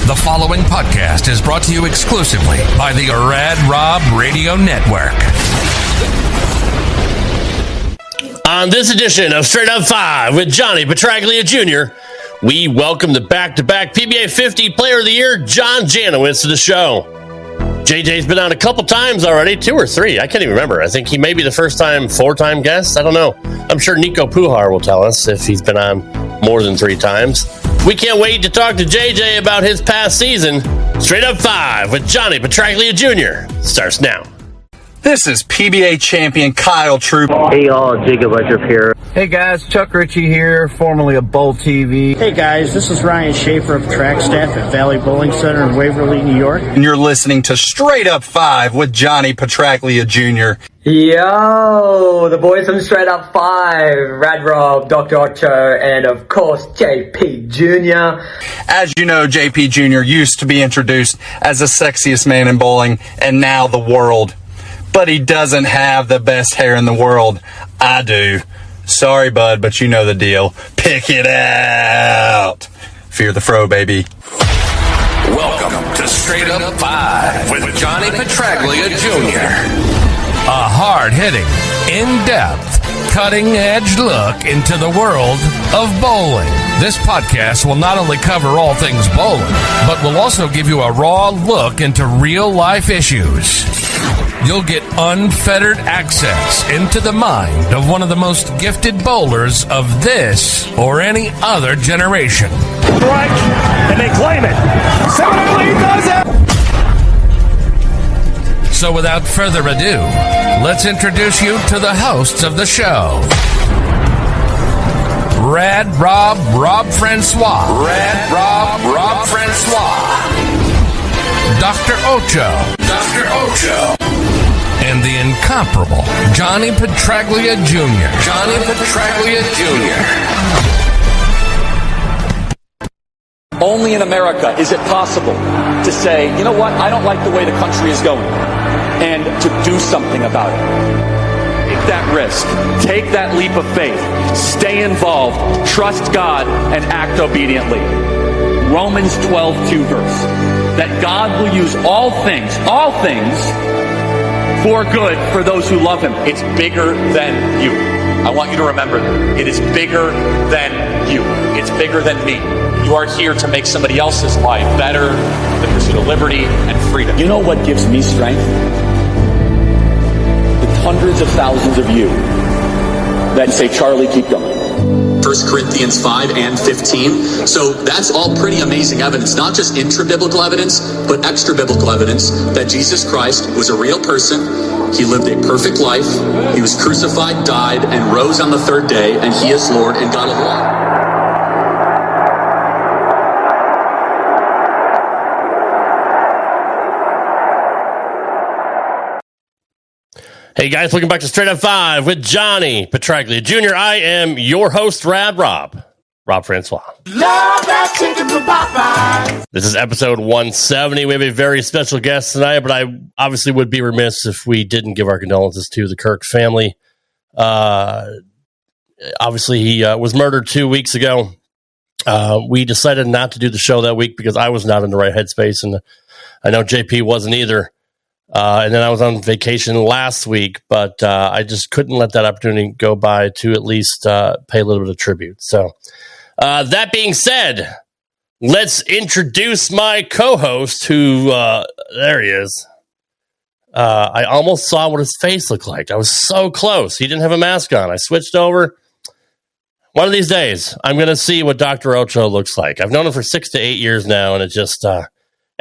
The following podcast is brought to you exclusively by the Rad Rob Radio Network. On this edition of Straight Up 5 with Johnny Petraglia Jr., we welcome the back-to-back PBA50 Player of the Year, John Janawicz, to the show. JJ's been on a couple times already, 2 or 3. I can't even remember. I think he may be the first-time, 4-time guest. I don't know. I'm sure Nico Pujar will tell us if he's been on more than 3 times. We can't wait to talk to JJ about his past season. Straight Up 5 with Johnny Petraglia Jr. starts now. This is PBA champion Kyle Troop. Hey y'all, Jacob Ledrup here. Hey guys, Chuck Ritchie here, formerly of Bowl TV. Hey guys, this is Ryan Schaefer of track staff at Valley Bowling Center in Waverly, New York. And you're listening to Straight Up 5 with Johnny Petraglia Jr. Yo, the boys from Straight Up 5, Rad Rob, Dr Ocho, and of course JP Jr. As you know, JP Jr. used to be introduced as the sexiest man in bowling, and now the world. But he doesn't have the best hair in the world. I do. Sorry, bud, but you know the deal. Pick it out. Fear the fro, baby. Welcome to Straight Up 5 with Johnny Petraglia Jr. A hard-hitting, in-depth, cutting-edge look into the world of bowling. This podcast will not only cover all things bowling, but will also give you a raw look into real-life issues. You'll get unfettered access into the mind of one of the most gifted bowlers of this or any other generation. Strike, and they claim it. Somebody does it. So without further ado, let's introduce you to the hosts of the show. Rad Rob, Rob Francois. Rad Rob, Rob Francois. Dr Ocho. Dr Ocho. And the incomparable Johnny Petraglia Jr. Johnny Petraglia Jr. Only in America is it possible to say, you know what, I don't like the way the country is going, and to do something about it. Take that risk. Take that leap of faith. Stay involved. Trust God and act obediently. Romans 12:2 verse. That God will use all things, for good for those who love Him. It's bigger than you. I want you to remember that. It is bigger than you. It's bigger than me. You are here to make somebody else's life better, the pursuit of liberty and freedom. You know what gives me strength? The hundreds of thousands of you that say, Charlie, keep going. 1 Corinthians 5 and 15. So that's all pretty amazing evidence, not just intra-biblical evidence, but extra-biblical evidence that Jesus Christ was a real person. He lived a perfect life. He was crucified, died, and rose on the 3rd day, and He is Lord and God of all. Hey guys, welcome back to Straight Up 5 with Johnny Petraglia Jr. I am your host, Rad Rob, Rob Francois. Love that chicken from Popeyes. This is episode 170. We have a very special guest tonight, but I obviously would be remiss if we didn't give our condolences to the Kirk family. Obviously, he was murdered 2 weeks ago. We decided not to do the show that week because I was not in the right headspace, and I know JP wasn't either. And then I was on vacation last week, but I just couldn't let that opportunity go by to at least pay a little bit of tribute. So that being said, let's introduce my co-host who, there he is. I almost saw what his face looked like. I was so close. He didn't have a mask on. I switched over. One of these days, I'm going to see what Dr. Ocho looks like. I've known him for 6 to 8 years now, and it just...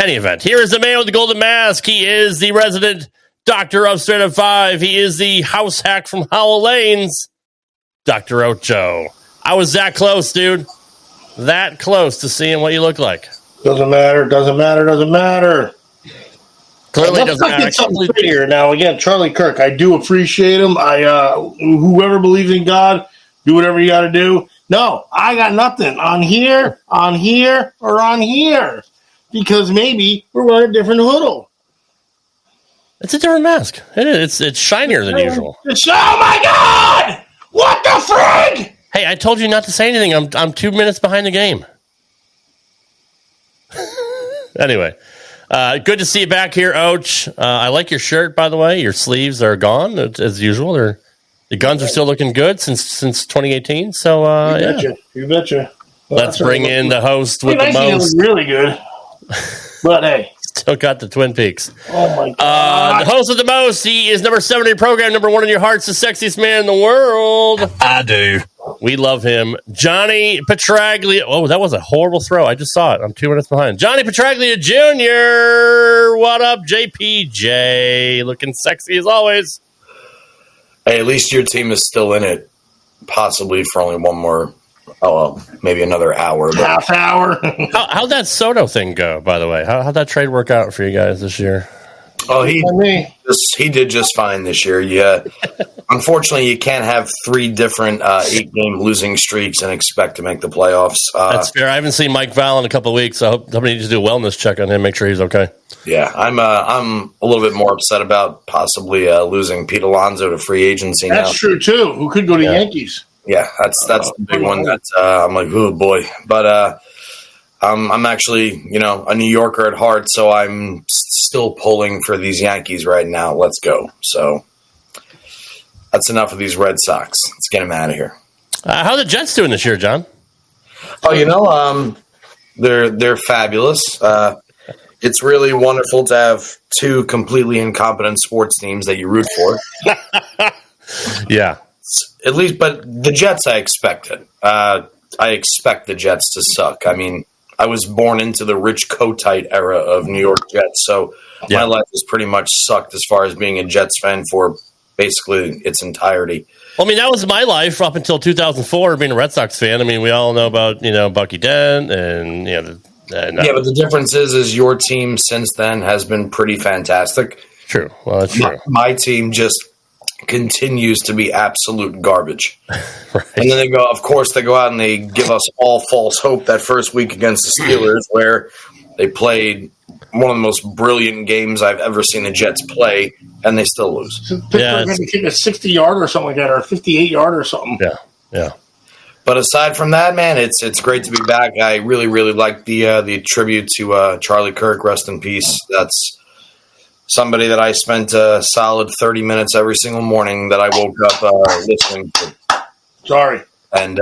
Any event, here is the man with the golden mask. He is the resident doctor of Straight Up 5. He is the house hack from Howell Lanes, Dr. Ocho. I was that close, dude. That close to seeing what you look like. Doesn't matter. Clearly it doesn't matter. Something here. Now, again, Charlie Kirk, I do appreciate him. Whoever believes in God, do whatever you got to do. No, I got nothing on here, or on here. Because maybe we're wearing a different hoodle. It's a different mask. It is. It's shinier than usual. Oh my God! What the frig? Hey, I told you not to say anything. I'm 2 minutes behind the game. Anyway, good to see you back here, Och. I like your shirt, by the way. Your sleeves are gone as usual. The guns are still looking good since 2018. So you betcha. Well, let's bring in the host with the most. Really good. But hey, still got the Twin Peaks. Oh my God! The host with the most. He is number 7 in your program, number 1 in your hearts, the sexiest man in the world. I do. We love him, Johnny Petraglia. Oh, that was a horrible throw. I just saw it. I'm 2 minutes behind. Johnny Petraglia Jr. What up, JPJ? Looking sexy as always. Hey, at least your team is still in it, possibly for only one more. Oh, well, maybe another hour. But. Half hour. How'd that Soto thing go, by the way? How'd that trade work out for you guys this year? Oh, he did just fine this year. Yeah. Unfortunately, you can't have 3 different 8-game losing streaks and expect to make the playoffs. That's fair. I haven't seen Mike Val in a couple of weeks, so I hope somebody needs to do a wellness check on him, make sure he's okay. Yeah, I'm a little bit more upset about possibly losing Pete Alonso to free agency now. That's true, too. Who could go to Yankees? Yeah, that's the big one that I'm like, oh, boy. But I'm actually, a New Yorker at heart, so I'm still pulling for these Yankees right now. Let's go. So that's enough of these Red Sox. Let's get them out of here. How are the Jets doing this year, John? Oh, they're fabulous. It's really wonderful to have 2 completely incompetent sports teams that you root for. Yeah. At least, but the Jets I expected. I expect the Jets to suck. I mean, I was born into the Rich Kotite era of New York Jets, so my life has pretty much sucked as far as being a Jets fan for basically its entirety. Well, I mean, that was my life up until 2004, being a Red Sox fan. I mean, we all know about, Bucky Dent and, but the difference is your team since then has been pretty fantastic. True. Well, that's true. My team just continues to be absolute garbage. Right. And then they go out and they give us all false hope that first week against the Steelers where they played one of the most brilliant games I've ever seen the Jets play, and they still lose. Pittsburgh going to kick a 60-yard or something like that, or a 58-yard or something. Yeah. But aside from that, man, it's great to be back. I really, really like the tribute to Charlie Kirk. Rest in peace. That's somebody that I spent a solid 30 minutes every single morning that I woke up listening to. Sorry. And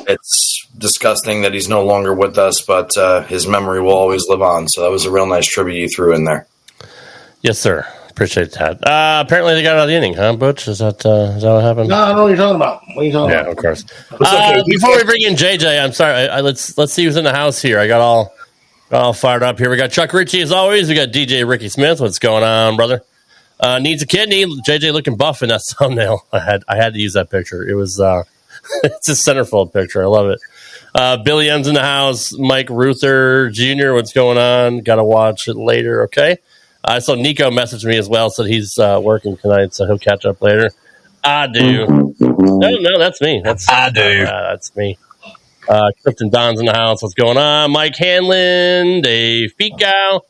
it's disgusting that he's no longer with us, but his memory will always live on. So that was a real nice tribute you threw in there. Yes, sir. Appreciate that. Apparently they got out of the inning, huh, Butch? Is that what happened? No, I don't know what you're talking about. What are you talking about? Yeah, of course. Before we bring in JJ, I'm sorry. Let's see who's in the house here. I got all fired up here. We got Chuck Ritchie as always. We got DJ Ricky Smith. What's going on, brother? Needs a kidney. JJ looking buff in that thumbnail. I had to use that picture. It was it's a centerfold picture. I love it. Billy M's in the house. Mike Ruther Jr. What's going on? Got to watch it later. Okay. I saw Nico message me as well. Said he's working tonight, so he'll catch up later. I do. No, that's me. I do. That's me. Clifton Don's in the house. What's going on? Mike Hanlon, Dave Picow,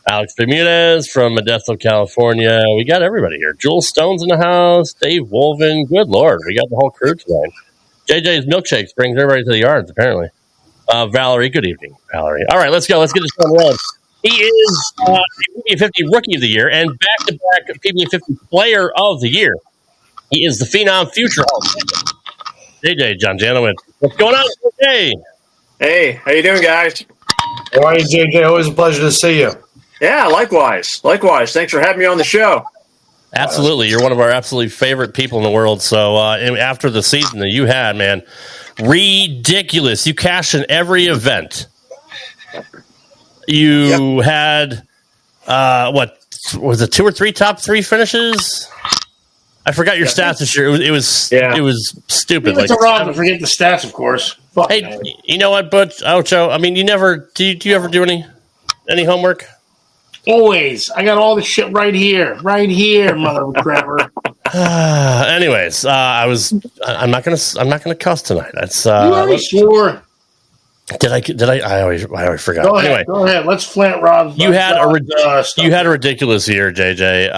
Alex Bermudez from Modesto, California. We got everybody here. Jules Stone's in the house. Dave Wolven. Good Lord. We got the whole crew tonight. JJ's Milkshakes brings everybody to the yards, apparently. Valerie, good evening, Valerie. All right, let's go. Let's get this on the road. He is PBA50 Rookie of the Year and back-to-back PBA50 Player of the Year. He is the Phenom Future Hall. JJ, John Janawicz. What's going on, JJ? Hey, how you doing, guys? How are you, JJ? Always a pleasure to see you. Yeah, likewise. Thanks for having me on the show. Absolutely. You're one of our absolutely favorite people in the world. So after the season that you had, man, ridiculous. You cashed in every event. You had, what was it, 2 or 3 top 3 finishes? I forgot your stats this year. It was stupid. It's wrong to forget the stats, of course. Fuck hey, man. You know what, Butch Ocho? I mean, you never do you ever do any homework? Always. I got all the shit right here, mother crapper. Anyways, I'm not gonna cuss tonight. That's you already swore. Did I? I always forgot. Go ahead. Let's flat Rob. You had a ridiculous year, JJ.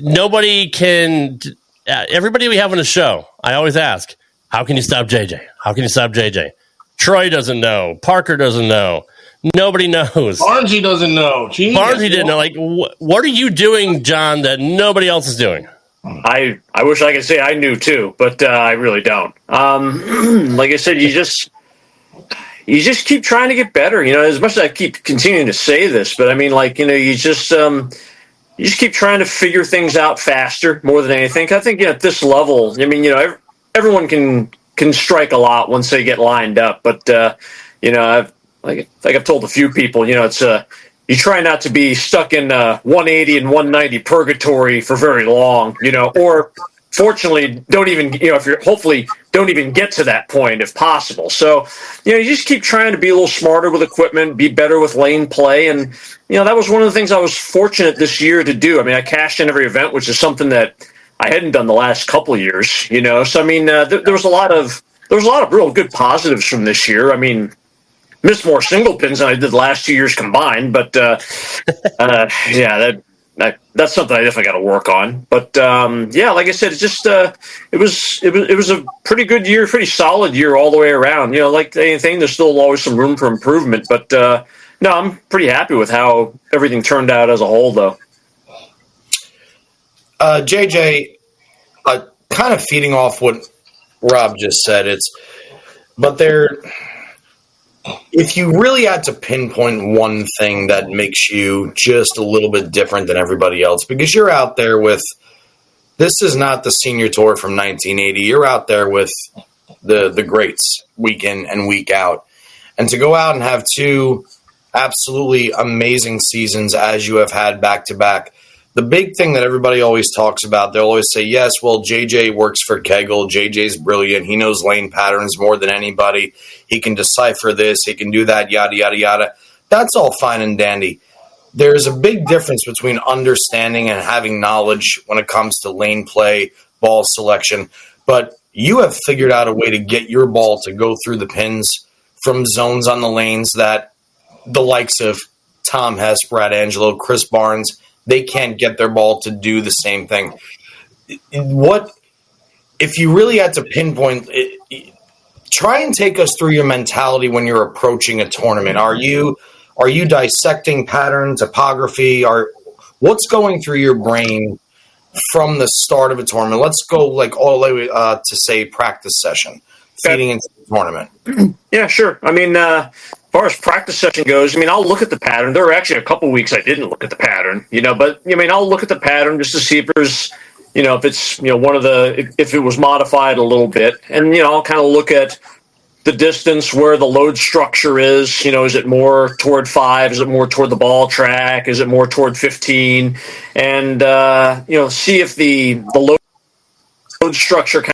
Nobody can. Everybody we have on the show, I always ask, how can you stop JJ? How can you stop JJ? Troy doesn't know. Parker doesn't know. Nobody knows. Barnesy doesn't know. Jeez. Barnesy didn't know. Like, what are you doing, John, that nobody else is doing? I wish I could say I knew too, but I really don't. Like I said, you just keep trying to get better. As much as I keep continuing to say this, but I mean, like, you just keep trying to figure things out faster more than anything. I think at this level, I mean, everyone can strike a lot once they get lined up, but I've told a few people, it's you try not to be stuck in 180 and 190 purgatory for very long, or fortunately don't even, if you're hopefully don't even get to that point if possible. So, you just keep trying to be a little smarter with equipment, be better with lane play. And, that was one of the things I was fortunate this year to do. I mean, I cashed in every event, which is something that I hadn't done the last couple of years, So, I mean, there was a lot of real good positives from this year. I mean, missed more single pins than I did the last 2 years combined, but yeah, that's something I definitely got to work on. But yeah, like I said, it's just it was a pretty good year, pretty solid year all the way around. Like anything, there's still always some room for improvement, but no, I'm pretty happy with how everything turned out as a whole, though. JJ, kind of feeding off what Rob just said, if you really had to pinpoint one thing that makes you just a little bit different than everybody else, because you're out there with, this is not the senior tour from 1980. You're out there with the greats week in and week out. And to go out and have two absolutely amazing seasons as you have had back to back, the big thing that everybody always talks about, they'll always say, yes, well, JJ works for Kegel. JJ's brilliant. He knows lane patterns more than anybody. He can decipher this. He can do that, yada, yada, yada. That's all fine and dandy. There's a big difference between understanding and having knowledge when it comes to lane play, ball selection. But you have figured out a way to get your ball to go through the pins from zones on the lanes that the likes of Tom Hess, Brad Angelo, Chris Barnes, they can't get their ball to do the same thing. What, if you really had to pinpoint, try and take us through your mentality when you're approaching a tournament. Are you dissecting pattern, topography? What's going through your brain from the start of a tournament? Let's go like all the way to say practice session, feeding into the tournament. Yeah, sure. I mean, as far as practice session goes, I mean, I'll look at the pattern. There were actually a couple weeks I didn't look at the pattern, but I mean, I'll look at the pattern just to see if there's, if it's, if it was modified a little bit, and, I'll kind of look at the distance where the load structure is, is it more toward 5? Is it more toward the ball track? Is it more toward 15? And, see if the load structure kind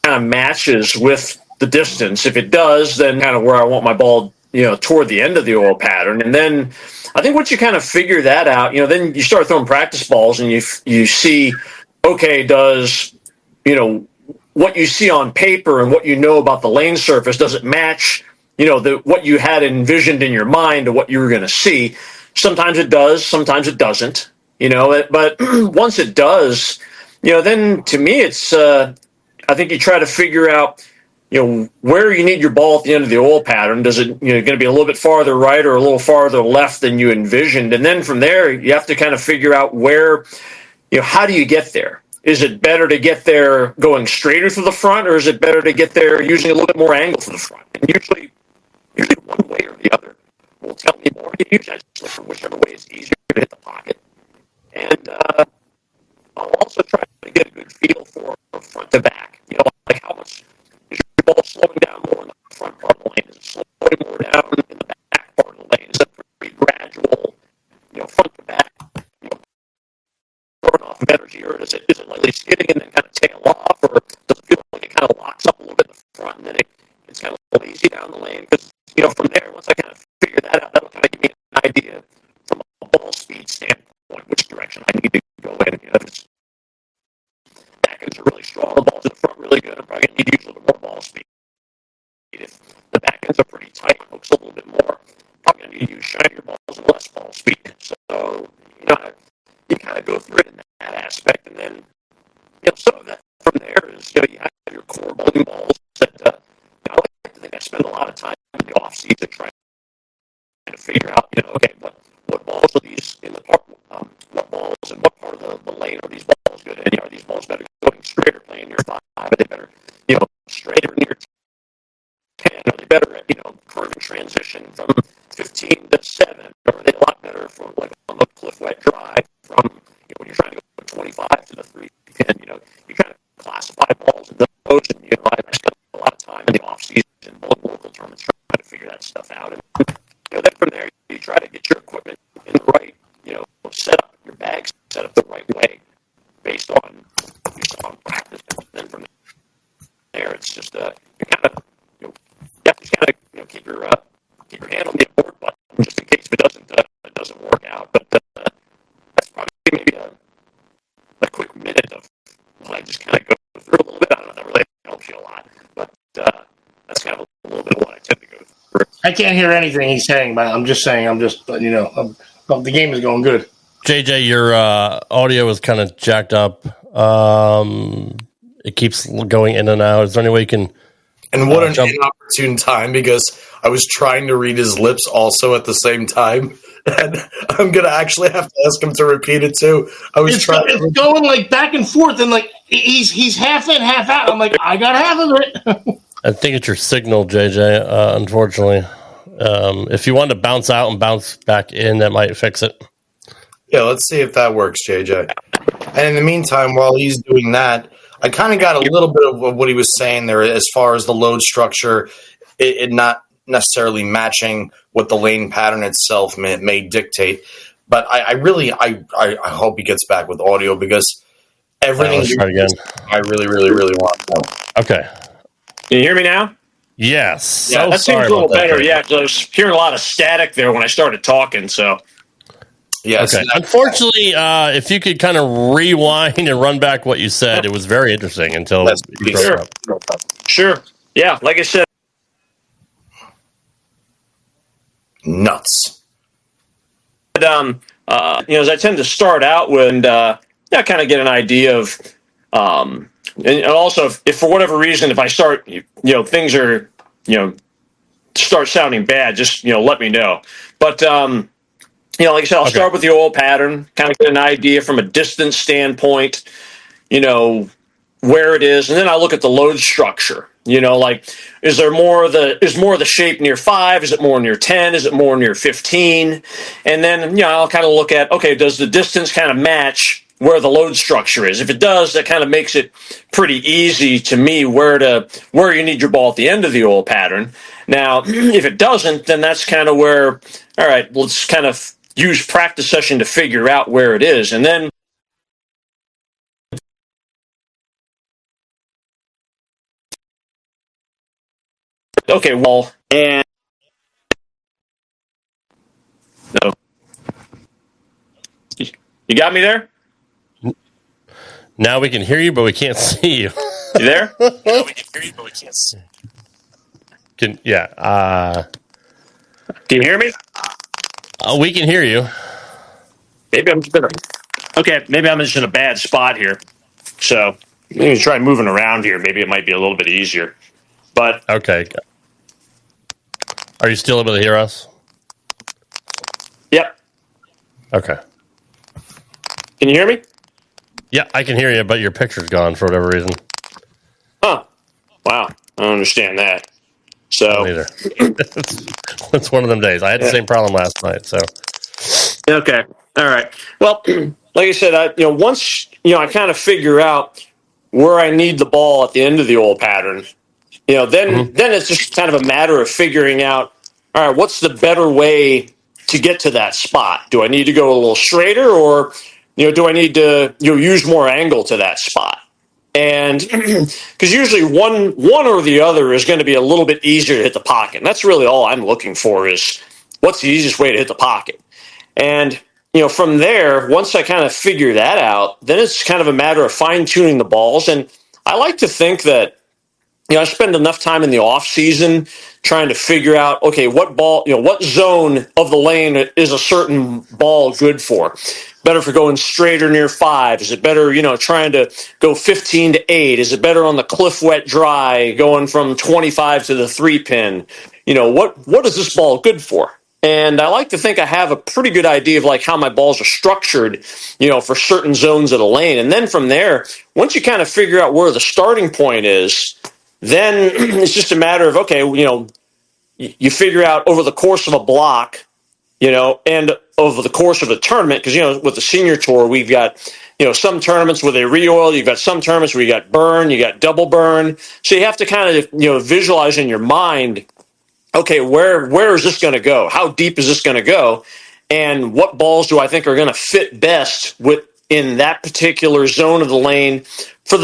of matches with the distance. If it does, then kind of where I want my ball, toward the end of the oil pattern. And then I think once you kind of figure that out, then you start throwing practice balls and you see, okay, does, what you see on paper and what you know about the lane surface, does it match, what you had envisioned in your mind to what you were going to see? Sometimes it does, sometimes it doesn't, but once it does, then to me, it's, I think you try to figure out, where you need your ball at the end of the oil pattern. Does it, going to be a little bit farther right or a little farther left than you envisioned? And then from there, you have to kind of figure out where, how do you get there? Is it better to get there going straighter through the front, or is it better to get there using a little bit more angle to the front? And usually one way or the other will tell me more. Usually I just look for whichever way is easier to hit the pocket. And I'll also try to get a good feel for front to back. Like how much is your ball slowing down more in the front part of the lane? Is it slowing more down in the back part of the lane? Is it pretty gradual, front to back, burn off of energy, or is it lightly skidding and then kind of tail off, or does it feel like it kind of locks up a little bit in the front and then it's kind of lazy down the lane? Because, from there, once I kind of figure that out, that'll kind of give me an idea from a ball speed standpoint, which direction I need to go in. If it's back ends are really strong, the ball's in the front really good, I'm probably going to need to use a little bit more ball speed. If the back ends are pretty tight, hooks a little bit more, I'm probably going to need to use shinier balls and less ball speed. So, you kind of go through it in that aspect, and then, some of that from there is, you have your core bowling balls that, I like to think I spend a lot of time in the off season trying figure out, okay, what balls are these in the park? What balls and what part of the lane are these balls good in? Are these balls better going straight or playing near 5? Are they better, straight or near 10? Are they better at, curving transition from 15 to 7? Or are they a lot better for like on the cliff wet drive from, when you're trying to go from 25 to the 3 pin? You kind of classify balls in those, and I spent a lot of time in the off season, local tournaments, trying to figure that stuff out. And then from there, you try to get your equipment in the right, set up, your bags set up the right way based on practice. And then from there, it's just you kind of keep your hand on the board button just in case it doesn't work out. But that's probably maybe a quick minute of what I just kind of go through a little bit. I don't know if that really helps you a lot, but that's kind of a little bit of what I tend to go through. I can't hear anything he's saying, but I'm just saying, the game is going good. JJ, your audio is kind of jacked up. It keeps going in and out. Is there any way you can... And what an inopportune time, because I was trying to read his lips also at the same time. And I'm going to actually have to ask him to repeat it too. It's going like back and forth, and like he's half in, half out. I'm like, I got half of it. I think it's your signal, JJ, unfortunately. If you want to bounce out and bounce back in, that might fix it. Yeah, let's see if that works, JJ. And in the meantime, while he's doing that, I kind of got a little bit of what he was saying there as far as the load structure, it not necessarily matching what the lane pattern itself may dictate. But I hope he gets back with audio, because everything let's try again. I really, really, really want to know. Okay. Can you hear me now? Yes. Yeah, that seems a little better. Yeah, because I was hearing a lot of static there when I started talking, so... Yeah. Okay. Unfortunately, if you could kind of rewind and run back what you said, it was very interesting until you broke up. Sure. Yeah, like I said. Nuts. As I tend to start out with, and kind of get an idea of, and also if for whatever reason, if I start, things are, start sounding bad, just, let me know. But, like I said, I'll start with the oil pattern, kind of get an idea from a distance standpoint, where it is, and then I look at the load structure. Is more of the shape near 5? Is it more near 10? Is it more near 15? And then I'll kind of look at, does the distance kind of match where the load structure is? If it does, that kind of makes it pretty easy to me where you need your ball at the end of the oil pattern. Now, if it doesn't, then that's kind of where, all right, let's kind of use practice session to figure out where it is. And then and no. You got me there? Now we can hear you, but we can't see you. You there? Now we can hear you, but we can't see you. Can you hear me? We can hear you. Maybe I'm just in a bad spot here. So maybe try moving around here. Maybe it might be a little bit easier. But okay. Are you still able to hear us? Yep. Okay. Can you hear me? Yeah, I can hear you, but your picture's gone for whatever reason. Huh. Wow. I don't understand that. So either. It's one of them days. I had the same problem last night. So okay, all right. Well, like I said, once I kind of figure out where I need the ball at the end of the oil pattern, then it's just kind of a matter of figuring out, all right, what's the better way to get to that spot? Do I need to go a little straighter, or do I need to use more angle to that spot? And because usually one or the other is going to be a little bit easier to hit the pocket. And that's really all I'm looking for, is what's the easiest way to hit the pocket. And, from there, once I kind of figure that out, then it's kind of a matter of fine tuning the balls. And I like to think that, I spend enough time in the off season trying to figure out, okay, what ball, what zone of the lane is a certain ball good for? Better for going straight or near 5? Is it better, trying to go 15 to 8? Is it better on the cliff wet dry, going from 25 to the 3 pin? What is this ball good for? And I like to think I have a pretty good idea of like how my balls are structured, for certain zones of the lane. And then from there, once you kind of figure out where the starting point is, then it's just a matter of, okay, you figure out over the course of a block, and over the course of a tournament, because, with the senior tour, we've got, some tournaments where they re-oil, you've got some tournaments where you got burn, you got double burn. So you have to kind of, visualize in your mind, okay, where is this going to go? How deep is this going to go? And what balls do I think are going to fit best in that particular zone of the lane for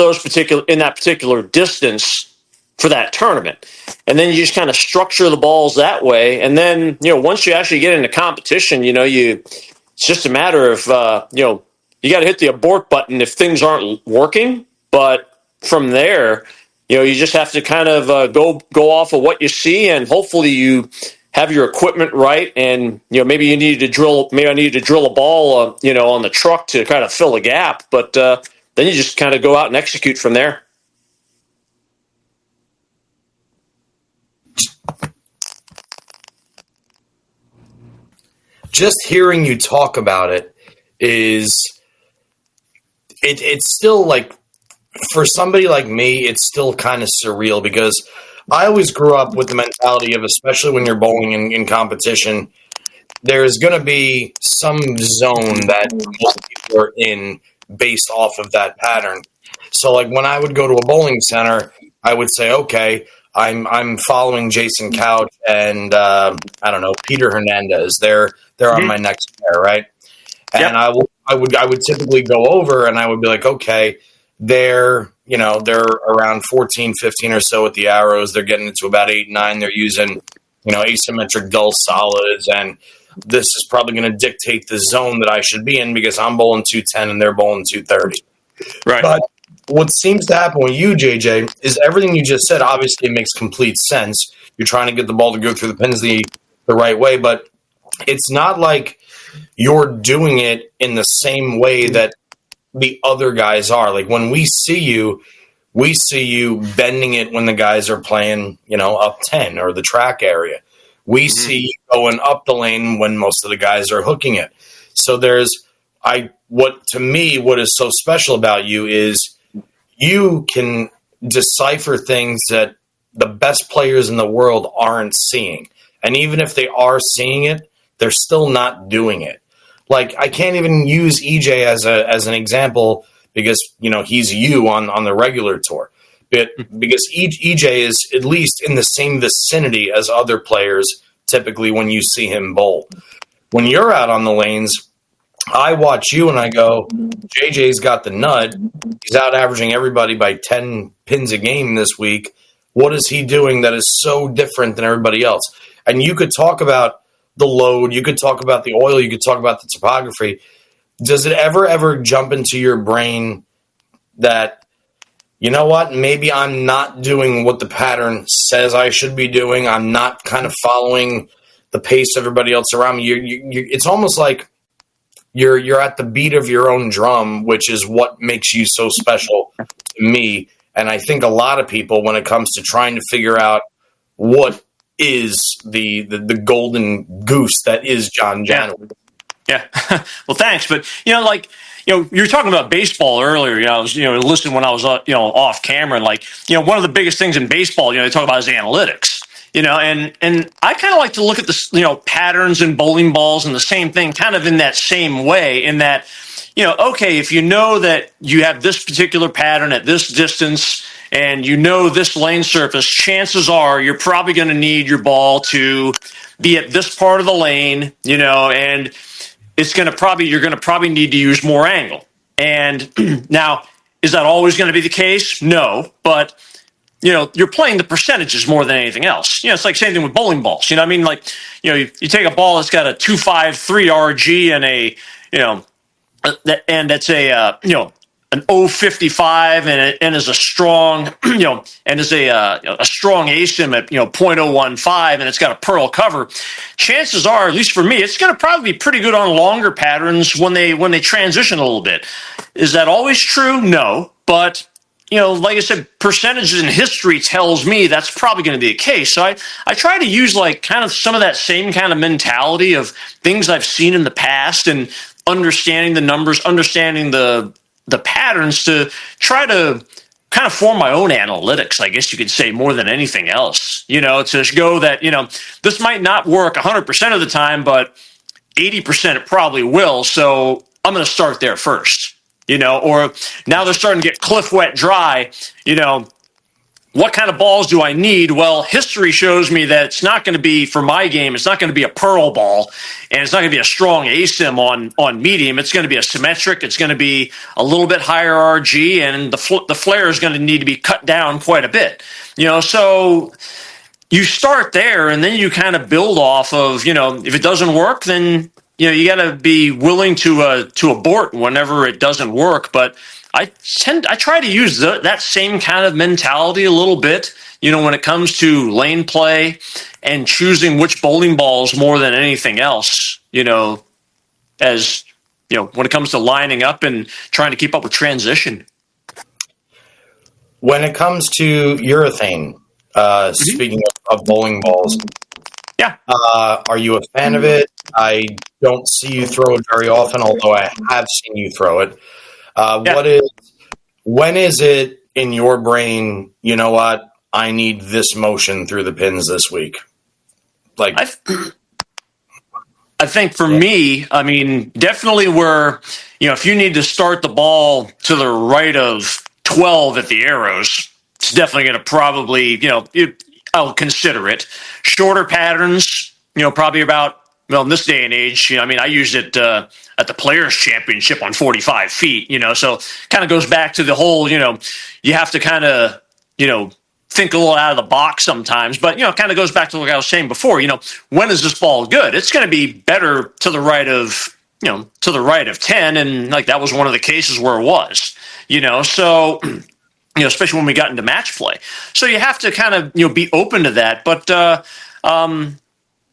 in that particular distance for that tournament? And then you just kind of structure the balls that way. And then, once you actually get into competition, it's just a matter of, you got to hit the abort button if things aren't working. But from there, you just have to kind of go off of what you see, and hopefully you have your equipment right. And maybe I needed to drill a ball, on the truck to kind of fill a gap. But then you just kind of go out and execute from there. Just hearing you talk about it it's still like, for somebody like me, it's still kind of surreal, because I always grew up with the mentality of, especially when you're bowling in competition, there's going to be some zone that most people are in based off of that pattern. So like when I would go to a bowling center, I would say, okay, I'm following Jason Couch and Peter Hernandez. They're on my next pair, right? And yep. I would typically go over and I would be like, okay, they're around 14, 15 or so with the arrows. They're getting into about 8, 9. They're using, asymmetric dull solids. And this is probably going to dictate the zone that I should be in, because I'm bowling 210 and they're bowling 230. Right. But what seems to happen with you, JJ, is everything you just said, obviously it makes complete sense. You're trying to get the ball to go through the pins the right way, but it's not like you're doing it in the same way that the other guys are. Like when we see you bending it when the guys are playing, up 10 or the track area. We see you going up the lane when most of the guys are hooking it. So what is so special about you is you can decipher things that the best players in the world aren't seeing. And even if they are seeing it, they're still not doing it. Like, I can't even use EJ as an example, because, he's you on the regular tour. But because EJ is at least in the same vicinity as other players, typically when you see him bowl. When you're out on the lanes, I watch you and I go, JJ's got the nut. He's out averaging everybody by 10 pins a game this week. What is he doing that is so different than everybody else? And you could talk about the load, you could talk about the oil, you could talk about the topography. Does it ever jump into your brain that, you know what, maybe I'm not doing what the pattern says I should be doing. I'm not kind of following the pace of everybody else around me. It's almost like you're at the beat of your own drum, which is what makes you so special to me. And I think a lot of people, when it comes to trying to figure out what is the golden goose that is John Janawicz. Yeah. Well, thanks. But, you were talking about baseball earlier. I was, listening when I was, off camera. And one of the biggest things in baseball, they talk about is analytics. And I kind of like to look at the, patterns in bowling balls and the same thing kind of in that same way, in that, okay, if you know that you have this particular pattern at this distance and this lane surface, chances are you're probably going to need your ball to be at this part of the lane, and you're going to probably need to use more angle. And now, is that always going to be the case? No, but you're playing the percentages more than anything else. It's like same thing with bowling balls. You take a ball that's got a 253 RG and it's an 055 and is a strong, and is a strong ASIM at, 0.015, and it's got a pearl cover. Chances are, at least for me, it's going to probably be pretty good on longer patterns when they transition a little bit. Is that always true? No, but like I said, percentages in history tells me that's probably going to be the case. So I try to use like kind of some of that same kind of mentality of things I've seen in the past and understanding the numbers, understanding the patterns to try to kind of form my own analytics, I guess you could say, more than anything else, to go that, this might not work 100% of the time, but 80% it probably will. So I'm going to start there first. Or now they're starting to get cliff wet dry, what kind of balls do I need? Well, history shows me that it's not going to be, for my game, it's not going to be a pearl ball, and it's not going to be a strong asim on medium. It's going to be a symmetric. It's going to be a little bit higher RG, and the flare is going to need to be cut down quite a bit. So you start there, and then you kind of build off of, if it doesn't work, then you got to be willing to abort whenever it doesn't work. But I try to use that same kind of mentality a little bit, when it comes to lane play and choosing which bowling balls more than anything else, as when it comes to lining up and trying to keep up with transition. When it comes to urethane, speaking of bowling balls, yeah, are you a fan of it? I don't see you throw it very often, although I have seen you throw it. When is it in your brain, you know what, I need this motion through the pins this week? Like, I think for me, I mean, definitely where, if you need to start the ball to the right of 12 at the arrows, it's definitely going to probably, I'll consider it. Shorter patterns, probably about, in this day and age, I used it at the Players Championship on 45 feet, so kind of goes back to the whole, you have to kind of, think a little out of the box sometimes, but, kind of goes back to what I was saying before, when is this ball good? It's going to be better to the right of, to the right of 10. And like, that was one of the cases where it was, so, especially when we got into match play. So you have to kind of, be open to that. But,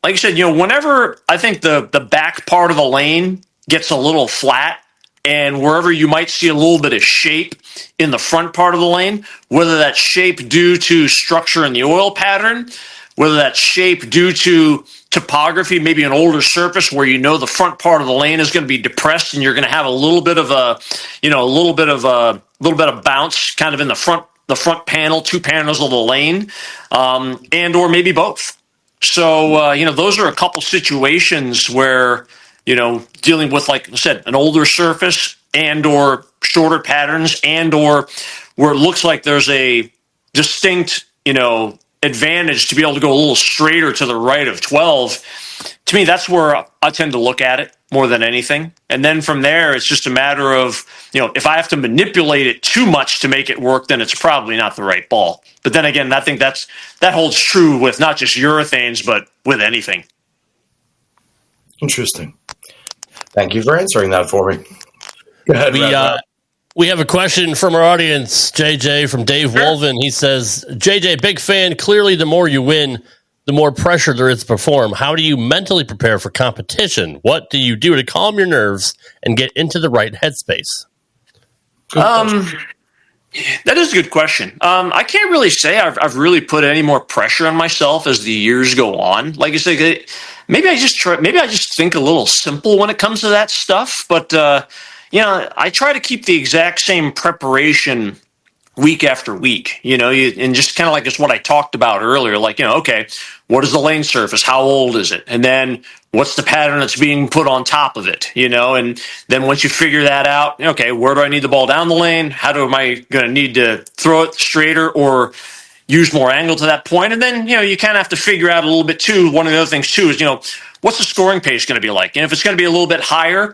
like you said, whenever I think the back part of the lane gets a little flat, and wherever you might see a little bit of shape in the front part of the lane, whether that's shape due to structure in the oil pattern, whether that's shape due to topography, maybe an older surface where the front part of the lane is going to be depressed and you're going to have a little bit of a little bit of bounce kind of in the front panel, two panels of the lane, and or maybe both. So, those are a couple situations where, dealing with, like I said, an older surface and or shorter patterns and or where it looks like there's a distinct, advantage to be able to go a little straighter to the right of 12. To me, that's where I tend to look at it more than anything. And then from there, it's just a matter of, if I have to manipulate it too much to make it work, then it's probably not the right ball. But then again, I think that holds true with not just urethanes, but with anything. Interesting. Thank you for answering that for me. Go ahead, we have a question from our audience, JJ, from Dave Wolven. He says, JJ, big fan. Clearly, the more you win, the more pressure there is to perform. How do you mentally prepare for competition? What do you do to calm your nerves and get into the right headspace? That is a good question. I can't really say I've really put any more pressure on myself as the years go on. Like I say, maybe I just think a little simple when it comes to that stuff. But I try to keep the exact same preparation week after week, and just kind of like it's what I talked about earlier, like, okay, what is the lane surface? How old is it? And then what's the pattern that's being put on top of it, and then once you figure that out, okay, where do I need the ball down the lane? How am I going to need to throw it straighter or use more angle to that point? And then, you kind of have to figure out a little bit too. One of the other things too is, what's the scoring pace going to be like? And if it's going to be a little bit higher,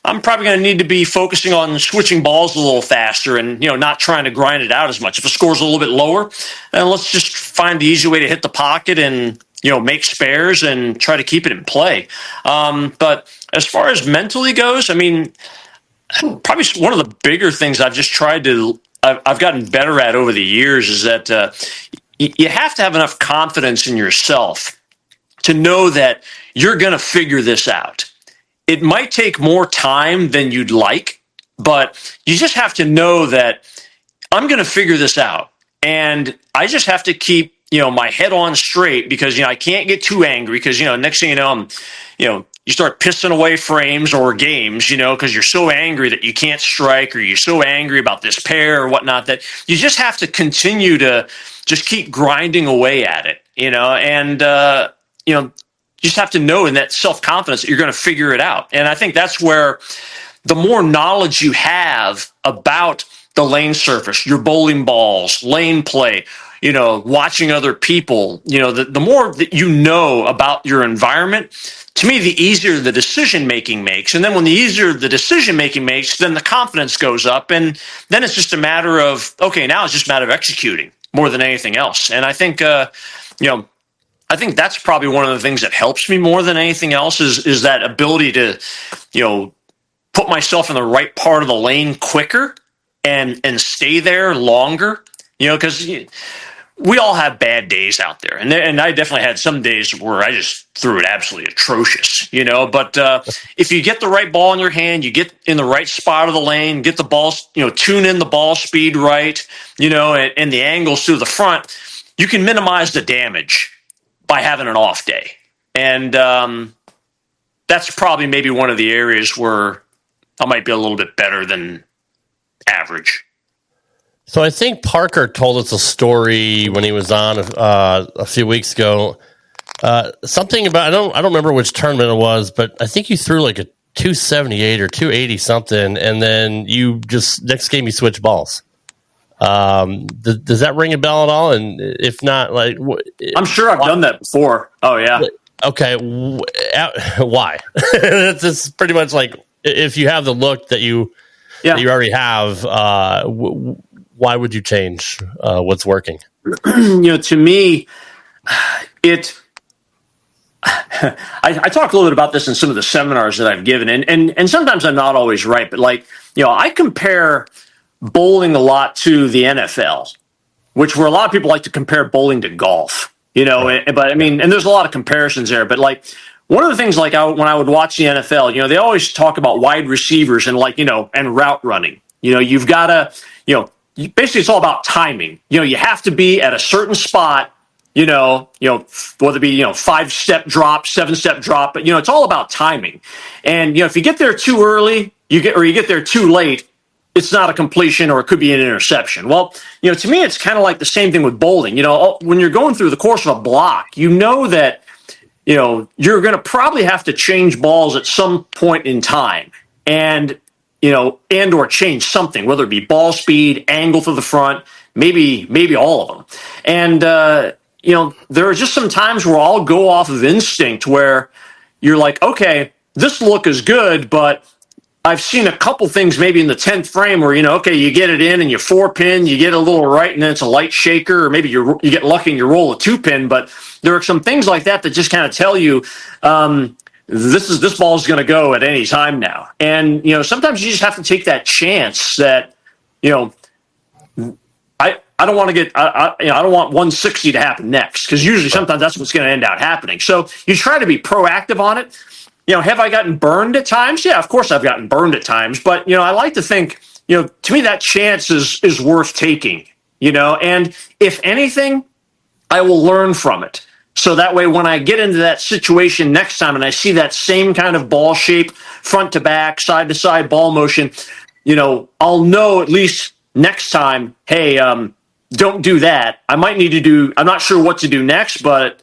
I'm probably going to need to be focusing on switching balls a little faster and, not trying to grind it out as much. If the score's a little bit lower, then let's just find the easy way to hit the pocket and, make spares and try to keep it in play. But as far as mentally goes, I mean, probably one of the bigger things I've gotten better at over the years is that you have to have enough confidence in yourself to know that you're going to figure this out. It might take more time than you'd like, but you just have to know that I'm going to figure this out. And I just have to keep, my head on straight because, I can't get too angry because, next thing you know, I'm, you start pissing away frames or games, because you're so angry that you can't strike or you're so angry about this pair or whatnot that you just have to continue to just keep grinding away at it, and, you just have to know in that self-confidence that you're going to figure it out. And I think that's where the more knowledge you have about the lane surface, your bowling balls, lane play, watching other people, the more that you know about your environment, to me, the easier the decision-making makes. And then when the easier the decision-making makes, then the confidence goes up. And then it's just a matter of, okay, now it's just a matter of executing more than anything else. And I think, I think that's probably one of the things that helps me more than anything else is that ability to, put myself in the right part of the lane quicker and stay there longer, because we all have bad days out there. And I definitely had some days where I just threw it absolutely atrocious, but if you get the right ball in your hand, you get in the right spot of the lane, get the ball, tune in the ball speed right, and the angles through the front, you can minimize the damage by having an off day. And that's probably maybe one of the areas where I might be a little bit better than average. So I think Parker told us a story when he was on a few weeks ago. Something about I don't remember which tournament it was, but I think you threw like a 278 or 280 something, and then you just next game you switch balls. Does that ring a bell at all? And if not, like I'm sure I've done that before. Oh yeah. Okay. Why? It's pretty much like if you have the look that you already have. Why would you change what's working? To me, I talked a little bit about this in some of the seminars that I've given, and sometimes I'm not always right, but I compare bowling a lot to the NFL, where a lot of people like to compare bowling to golf, but I mean, and there's a lot of comparisons there, but one of the things when I would watch the NFL, they always talk about wide receivers and and route running. You've got to, basically it's all about timing. You have to be at a certain spot, whether it be, 5-step drop, 7-step drop, but it's all about timing. And, if you get there too early, you get there too late, it's not a completion or it could be an interception. Well, to me, it's kind of like the same thing with bowling. When you're going through the course of a block, that, you're going to probably have to change balls at some point in time and or change something, whether it be ball speed, angle to the front, maybe all of them. And, there are just some times where I'll go off of instinct where you're like, okay, this look is good, but I've seen a couple things maybe in the 10th frame where, you get it in and you 4-pin, you get a little right and then it's a light shaker, or maybe you get lucky and you roll a 2-pin, but there are some things like that just kind of tell you, this ball is going to go at any time now. And, sometimes you just have to take that chance that, I don't want to get, I don't want 160 to happen next, because usually sometimes that's what's going to end up happening. So you try to be proactive on it. Have I gotten burned at times? Yeah, of course I've gotten burned at times. But, I like to think, to me that chance is worth taking, and if anything, I will learn from it. So that way, when I get into that situation next time and I see that same kind of ball shape, front to back, side to side ball motion, I'll know at least next time, hey, don't do that. I might need to do, I'm not sure what to do next, but,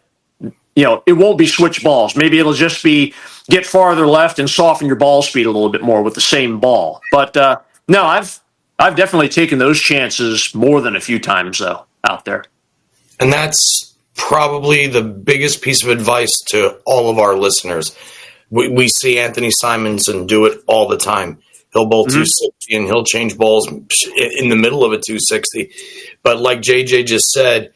it won't be switch balls. Maybe it'll just be get farther left and soften your ball speed a little bit more with the same ball. But no, I've definitely taken those chances more than a few times, though, out there. And that's probably the biggest piece of advice to all of our listeners. We see Anthony Simonson do it all the time. He'll bowl 260 and he'll change balls in the middle of a 260. But like JJ just said,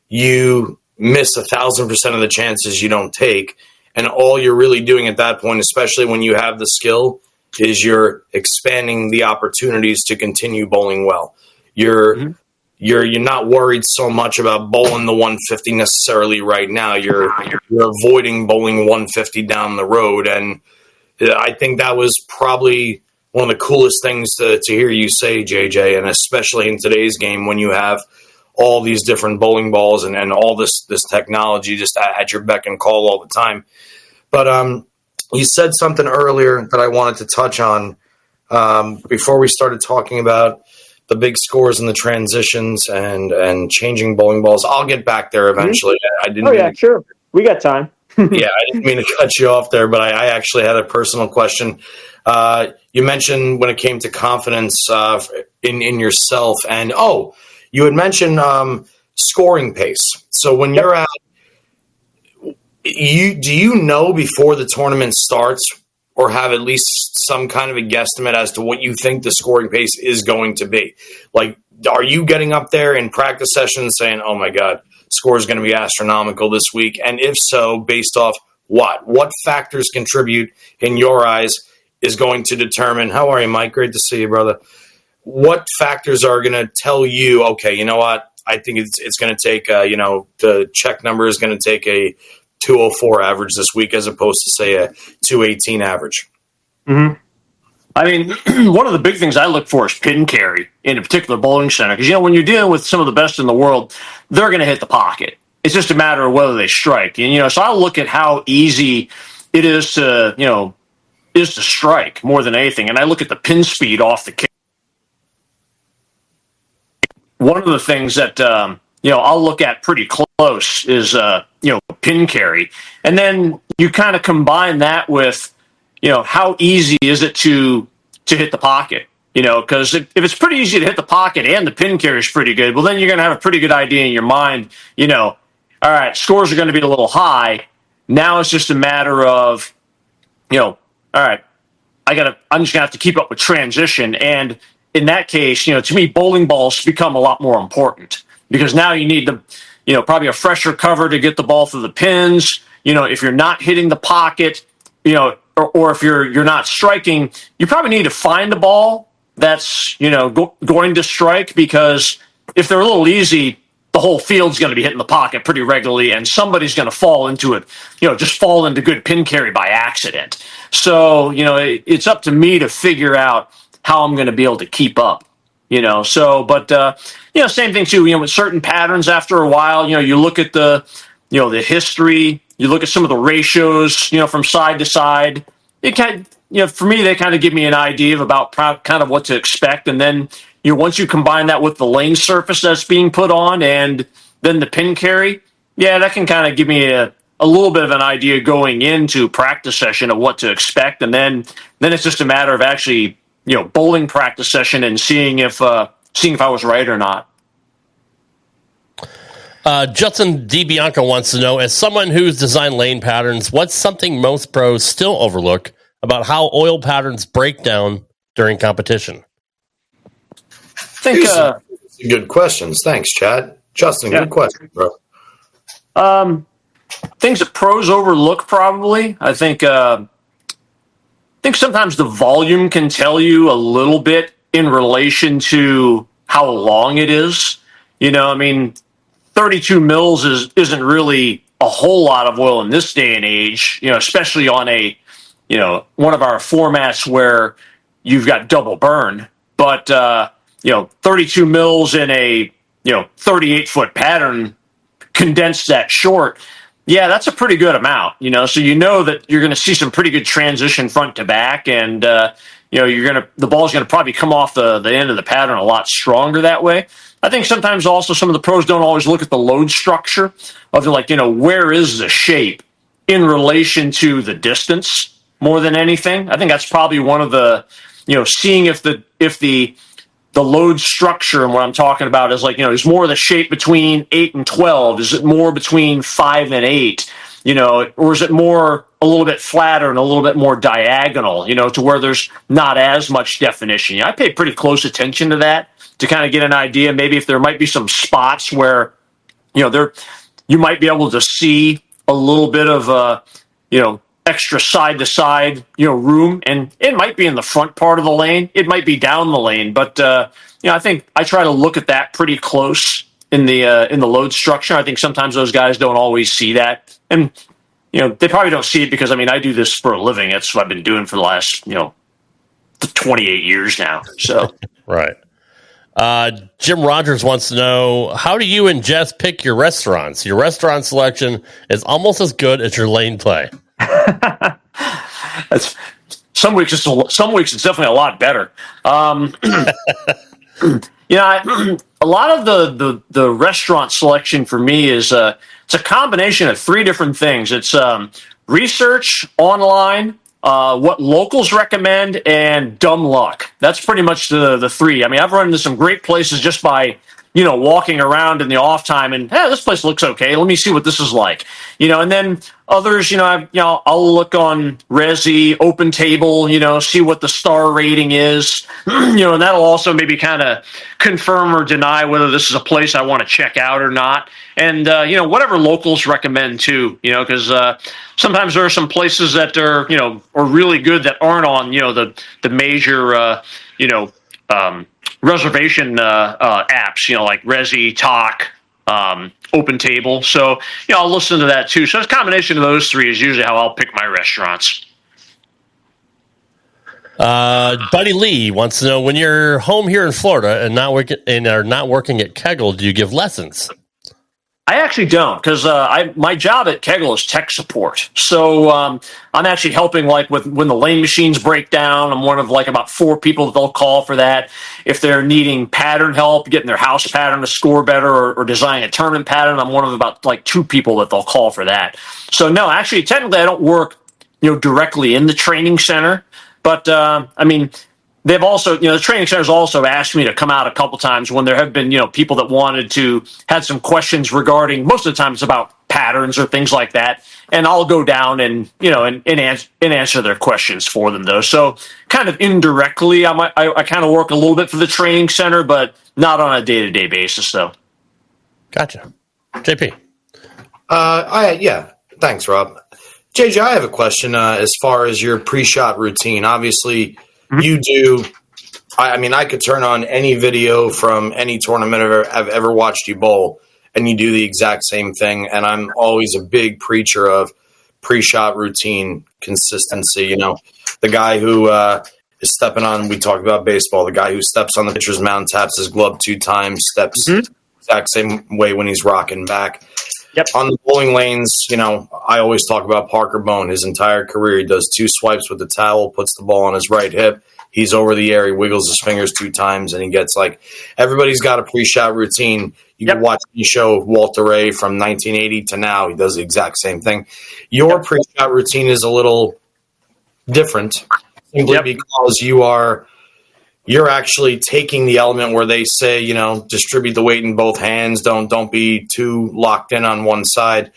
you miss 1,000% of the chances you don't take. And all you're really doing at that point, especially when you have the skill, is you're expanding the opportunities to continue bowling well. You're not worried so much about bowling the 150 necessarily right now. You're avoiding bowling 150 down the road. And I think that was probably one of the coolest things to hear you say, JJ, and especially in today's game when you have all these different bowling balls and all this technology just at your beck and call all the time. But you said something earlier that I wanted to touch on before we started talking about the big scores and the transitions and changing bowling balls. I'll get back there eventually. I didn't. Oh yeah, sure. We got time. Yeah, I didn't mean to cut you off there, but I actually had a personal question. You mentioned when it came to confidence in yourself, and you had mentioned scoring pace. So when you're at, do you know before the tournament starts, or have at least some kind of a guesstimate as to what you think the scoring pace is going to be? Like, are you getting up there in practice sessions saying, "Oh my God, score is going to be astronomical this week"? And if so, based off what? What factors contribute in your eyes is going to determine? How are you, Mike? Great to see you, brother. What factors are going to tell you, okay, you know what? I think it's going to take, the check number is going to take a 204 average this week as opposed to, say, a 218 average. Mm-hmm. I mean, one of the big things I look for is pin carry in a particular bowling center. Because, when you're dealing with some of the best in the world, they're going to hit the pocket. It's just a matter of whether they strike. And, so I look at how easy it is to strike more than anything. And I look at the pin speed off the kick. One of the things that, I'll look at pretty close is, pin carry. And then you kind of combine that with, how easy is it to hit the pocket? Because if it's pretty easy to hit the pocket and the pin carry is pretty good, well, then you're going to have a pretty good idea in your mind, all right, scores are going to be a little high. Now it's just a matter of, all right, I'm just going to have to keep up with transition. And in that case, to me, bowling balls become a lot more important because now you need probably a fresher cover to get the ball through the pins. If you're not hitting the pocket, or if you're not striking, you probably need to find a ball that's, going to strike, because if they're a little easy, the whole field's going to be hitting the pocket pretty regularly, and somebody's going to fall into it, just fall into good pin carry by accident. So, it's up to me to figure out how I'm going to be able to keep up, same thing too, with certain patterns after a while, you look at the history, you look at some of the ratios, from side to side. It kind of, for me, they kind of give me an idea of about kind of what to expect. And then, once you combine that with the lane surface that's being put on and then the pin carry, that can kind of give me a little bit of an idea going into practice session of what to expect. And then it's just a matter of actually, bowling practice session and seeing if I was right or not. Justin DiBianco wants to know, as someone who's designed lane patterns, what's something most pros still overlook about how oil patterns break down during competition? I think good questions. Thanks, Chad. Justin, good question, bro. Things that pros overlook, probably. I think sometimes the volume can tell you a little bit in relation to how long it is. 32 mils isn't really a whole lot of oil in this day and age, especially on a, one of our formats where you've got double burn. But, 32 mils in a, 38-foot pattern condensed that short. Yeah, that's a pretty good amount, so that you're going to see some pretty good transition front to back, and the ball's going to probably come off the end of the pattern a lot stronger that way. I think sometimes also some of the pros don't always look at the load structure of where is the shape in relation to the distance more than anything. I think that's probably one of the, seeing if the load structure, and what I'm talking about is is more of the shape between 8 and 12? Is it more between 5 and 8? Or is it more a little bit flatter and a little bit more diagonal, to where there's not as much definition? I pay pretty close attention to that to kind of get an idea, maybe if there might be some spots where, you might be able to see a little bit of, extra side-to-side, room, and it might be in the front part of the lane. It might be down the lane, but, I think I try to look at that pretty close in the load structure. I think sometimes those guys don't always see that, and, they probably don't see it because, I do this for a living. That's what I've been doing for the last, 28 years now. So Right. Jim Rogers wants to know, how do you and Jess pick your restaurants? Your restaurant selection is almost as good as your lane play. That's some weeks it's definitely a lot better. A lot of the restaurant selection for me is it's a combination of three different things. It's research online, what locals recommend, and dumb luck. That's pretty much the three. I mean, I've run into some great places just by, walking around in the off time and, hey, this place looks okay. Let me see what this is like. And then others, I'll look on Resi, Open Table, see what the star rating is, and that'll also maybe kind of confirm or deny whether this is a place I want to check out or not. And, whatever locals recommend too, because sometimes there are some places that are, are really good that aren't on, the major, reservation apps, like Resi, Talk, Open Table. So, I'll listen to that too. So it's a combination of those three is usually how I'll pick my restaurants. Buddy Lee wants to know, when you're home here in Florida and are not working at Kegel, do you give lessons? I actually don't, because my job at Kegel is tech support. So I'm actually helping with when the lane machines break down. I'm one of about 4 people that they'll call for that. If they're needing pattern help, getting their house pattern to score better or designing a tournament pattern, I'm one of about 2 people that they'll call for that. So no, actually, technically I don't work directly in the training center, but they've also, the training centers also asked me to come out a couple times when there have been, people that had some questions regarding, most of the time it's about patterns or things like that. And I'll go down and, and answer their questions for them though. So kind of indirectly, I kind of work a little bit for the training center, but not on a day-to-day basis though. Gotcha. JP. Yeah. Thanks, Rob. JJ, I have a question as far as your pre-shot routine. Obviously, you do. I could turn on any video from any tournament I've ever watched you bowl, and you do the exact same thing. And I'm always a big preacher of pre-shot routine consistency. The guy who is stepping on, we talked about baseball, the guy who steps on the pitcher's mound, taps his glove 2 times, steps the exact same way when he's rocking back. Yep. On the bowling lanes, I always talk about Parker Bone. His entire career, he does 2 swipes with the towel, puts the ball on his right hip. He's over the air. He wiggles his fingers 2 times, and he gets everybody's got a pre-shot routine. You can watch the show Walter Ray from 1980 to now. He does the exact same thing. Your pre-shot routine is a little different simply because you're actually taking the element where they say, distribute the weight in both hands. Don't be too locked in on one side.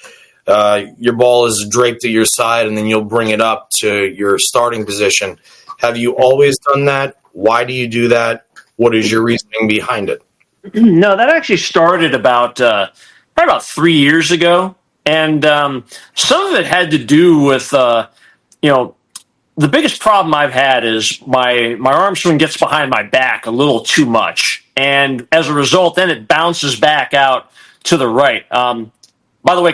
Your ball is draped to your side, and then you'll bring it up to your starting position. Have you always done that? Why do you do that? What is your reasoning behind it? No, that actually started probably about 3 years ago. And some of it had to do with, the biggest problem I've had is my arm swing gets behind my back a little too much. And as a result, then it bounces back out to the right. By the way,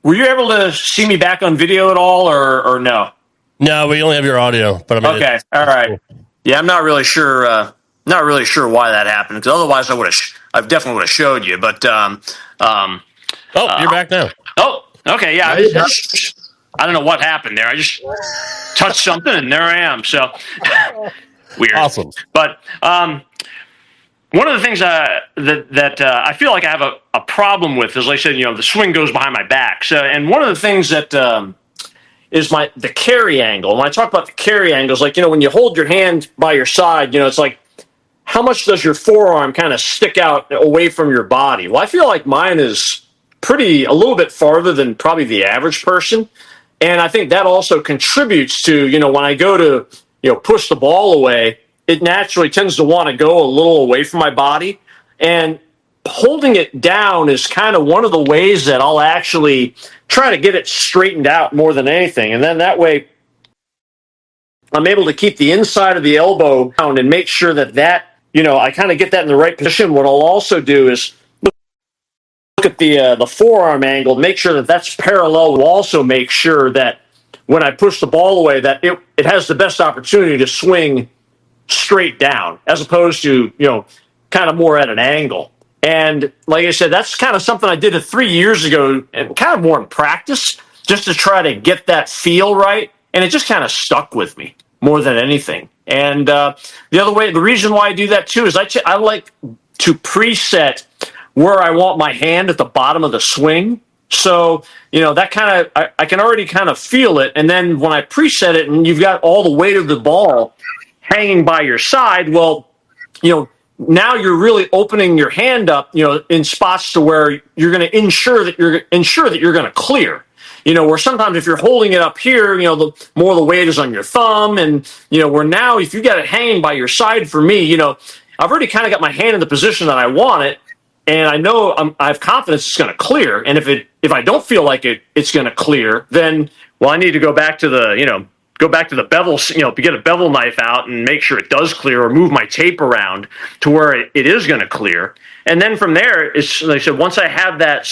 were you able to see me back on video at all or no? No, we only have your audio. But okay, all right. Yeah, I'm not really sure why that happened, because otherwise I definitely would have showed you. But you're back now. Oh, okay, yeah. I don't know what happened there. I just touched something, and there I am. So weird. Awesome. But one of the things that I feel like I have a problem with is, like I said, the swing goes behind my back. So, and one of the things that is the carry angle. When I talk about the carry angles, when you hold your hand by your side, it's how much does your forearm kind of stick out away from your body? Well, I feel like mine is a little bit farther than probably the average person. And I think that also contributes to, when I go to, push the ball away, it naturally tends to want to go a little away from my body. And holding it down is kind of one of the ways that I'll actually try to get it straightened out more than anything. And then that way I'm able to keep the inside of the elbow down and make sure that I kind of get that in the right position. What I'll also do is look at the forearm angle, make sure that that's parallel. We'll also make sure that when I push the ball away, that it has the best opportunity to swing straight down as opposed to, kind of more at an angle. And like I said, that's kind of something I did 3 years ago and kind of more in practice just to try to get that feel right. And it just kind of stuck with me more than anything. And the reason why I do that too is I like to preset where I want my hand at the bottom of the swing. So, that kind of, I can already kind of feel it. And then when I preset it and you've got all the weight of the ball hanging by your side, well, now you're really opening your hand up, in spots to where you're going to ensure that you're going to clear. Where sometimes if you're holding it up here, the more the weight is on your thumb, and where now if you got it hanging by your side, for me, I've already kind of got my hand in the position that I want it, and I know I have confidence it's going to clear. And if I don't feel like it's going to clear, then I need to go back to the bevel, get a bevel knife out and make sure it does clear, or move my tape around to where it is going to clear. And then from there, it's like I said, once I have that,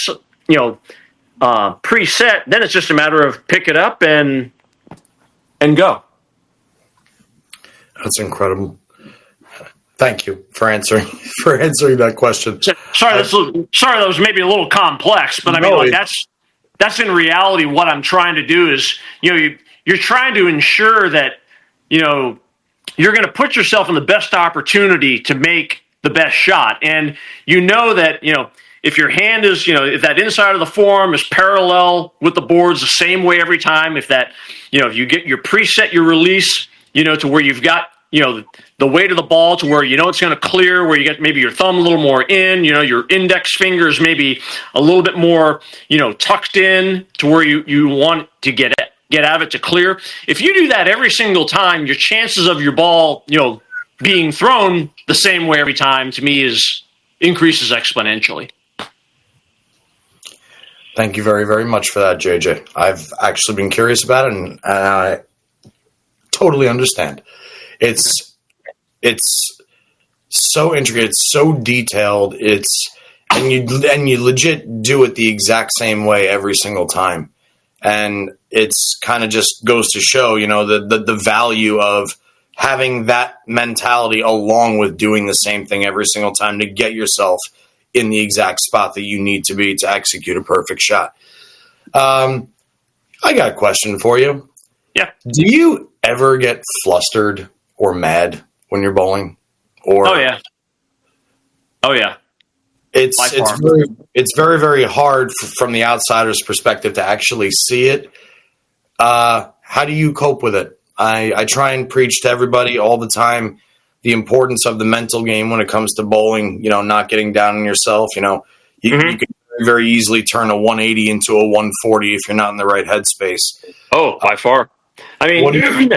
preset, then it's just a matter of pick it up and go. That's incredible. Thank you for answering that question. Sorry, that was maybe a little complex, but I mean, that's in reality what I'm trying to do is, you're trying to ensure that, you're going to put yourself in the best opportunity to make the best shot. And that, if your hand is, if that inside of the form is parallel with the boards the same way every time, if that, if you get your preset, your release, to where you've got, the weight of the ball to where it's going to clear, where you get maybe your thumb a little more in, your index fingers maybe a little bit more, tucked in to where you want to get out of it to clear. If you do that every single time, your chances of your ball, being thrown the same way every time, to me, increases exponentially. Thank you very, very much for that, JJ. I've actually been curious about it, and I totally understand. It's so intricate, it's so detailed. And you legit do it the exact same way every single time, and it's kind of just goes to show, the value of having that mentality along with doing the same thing every single time to get yourself in the exact spot that you need to be to execute a perfect shot. I got a question for you. Yeah. Do you ever get flustered or mad when you're bowling? Oh yeah. It's very, very hard from the outsider's perspective to actually see it. How do you cope with it? I try and preach to everybody all the time the importance of the mental game when it comes to bowling, not getting down on yourself. You can very, very easily turn a 180 into a 140 if you're not in the right headspace. Oh, by far. I mean,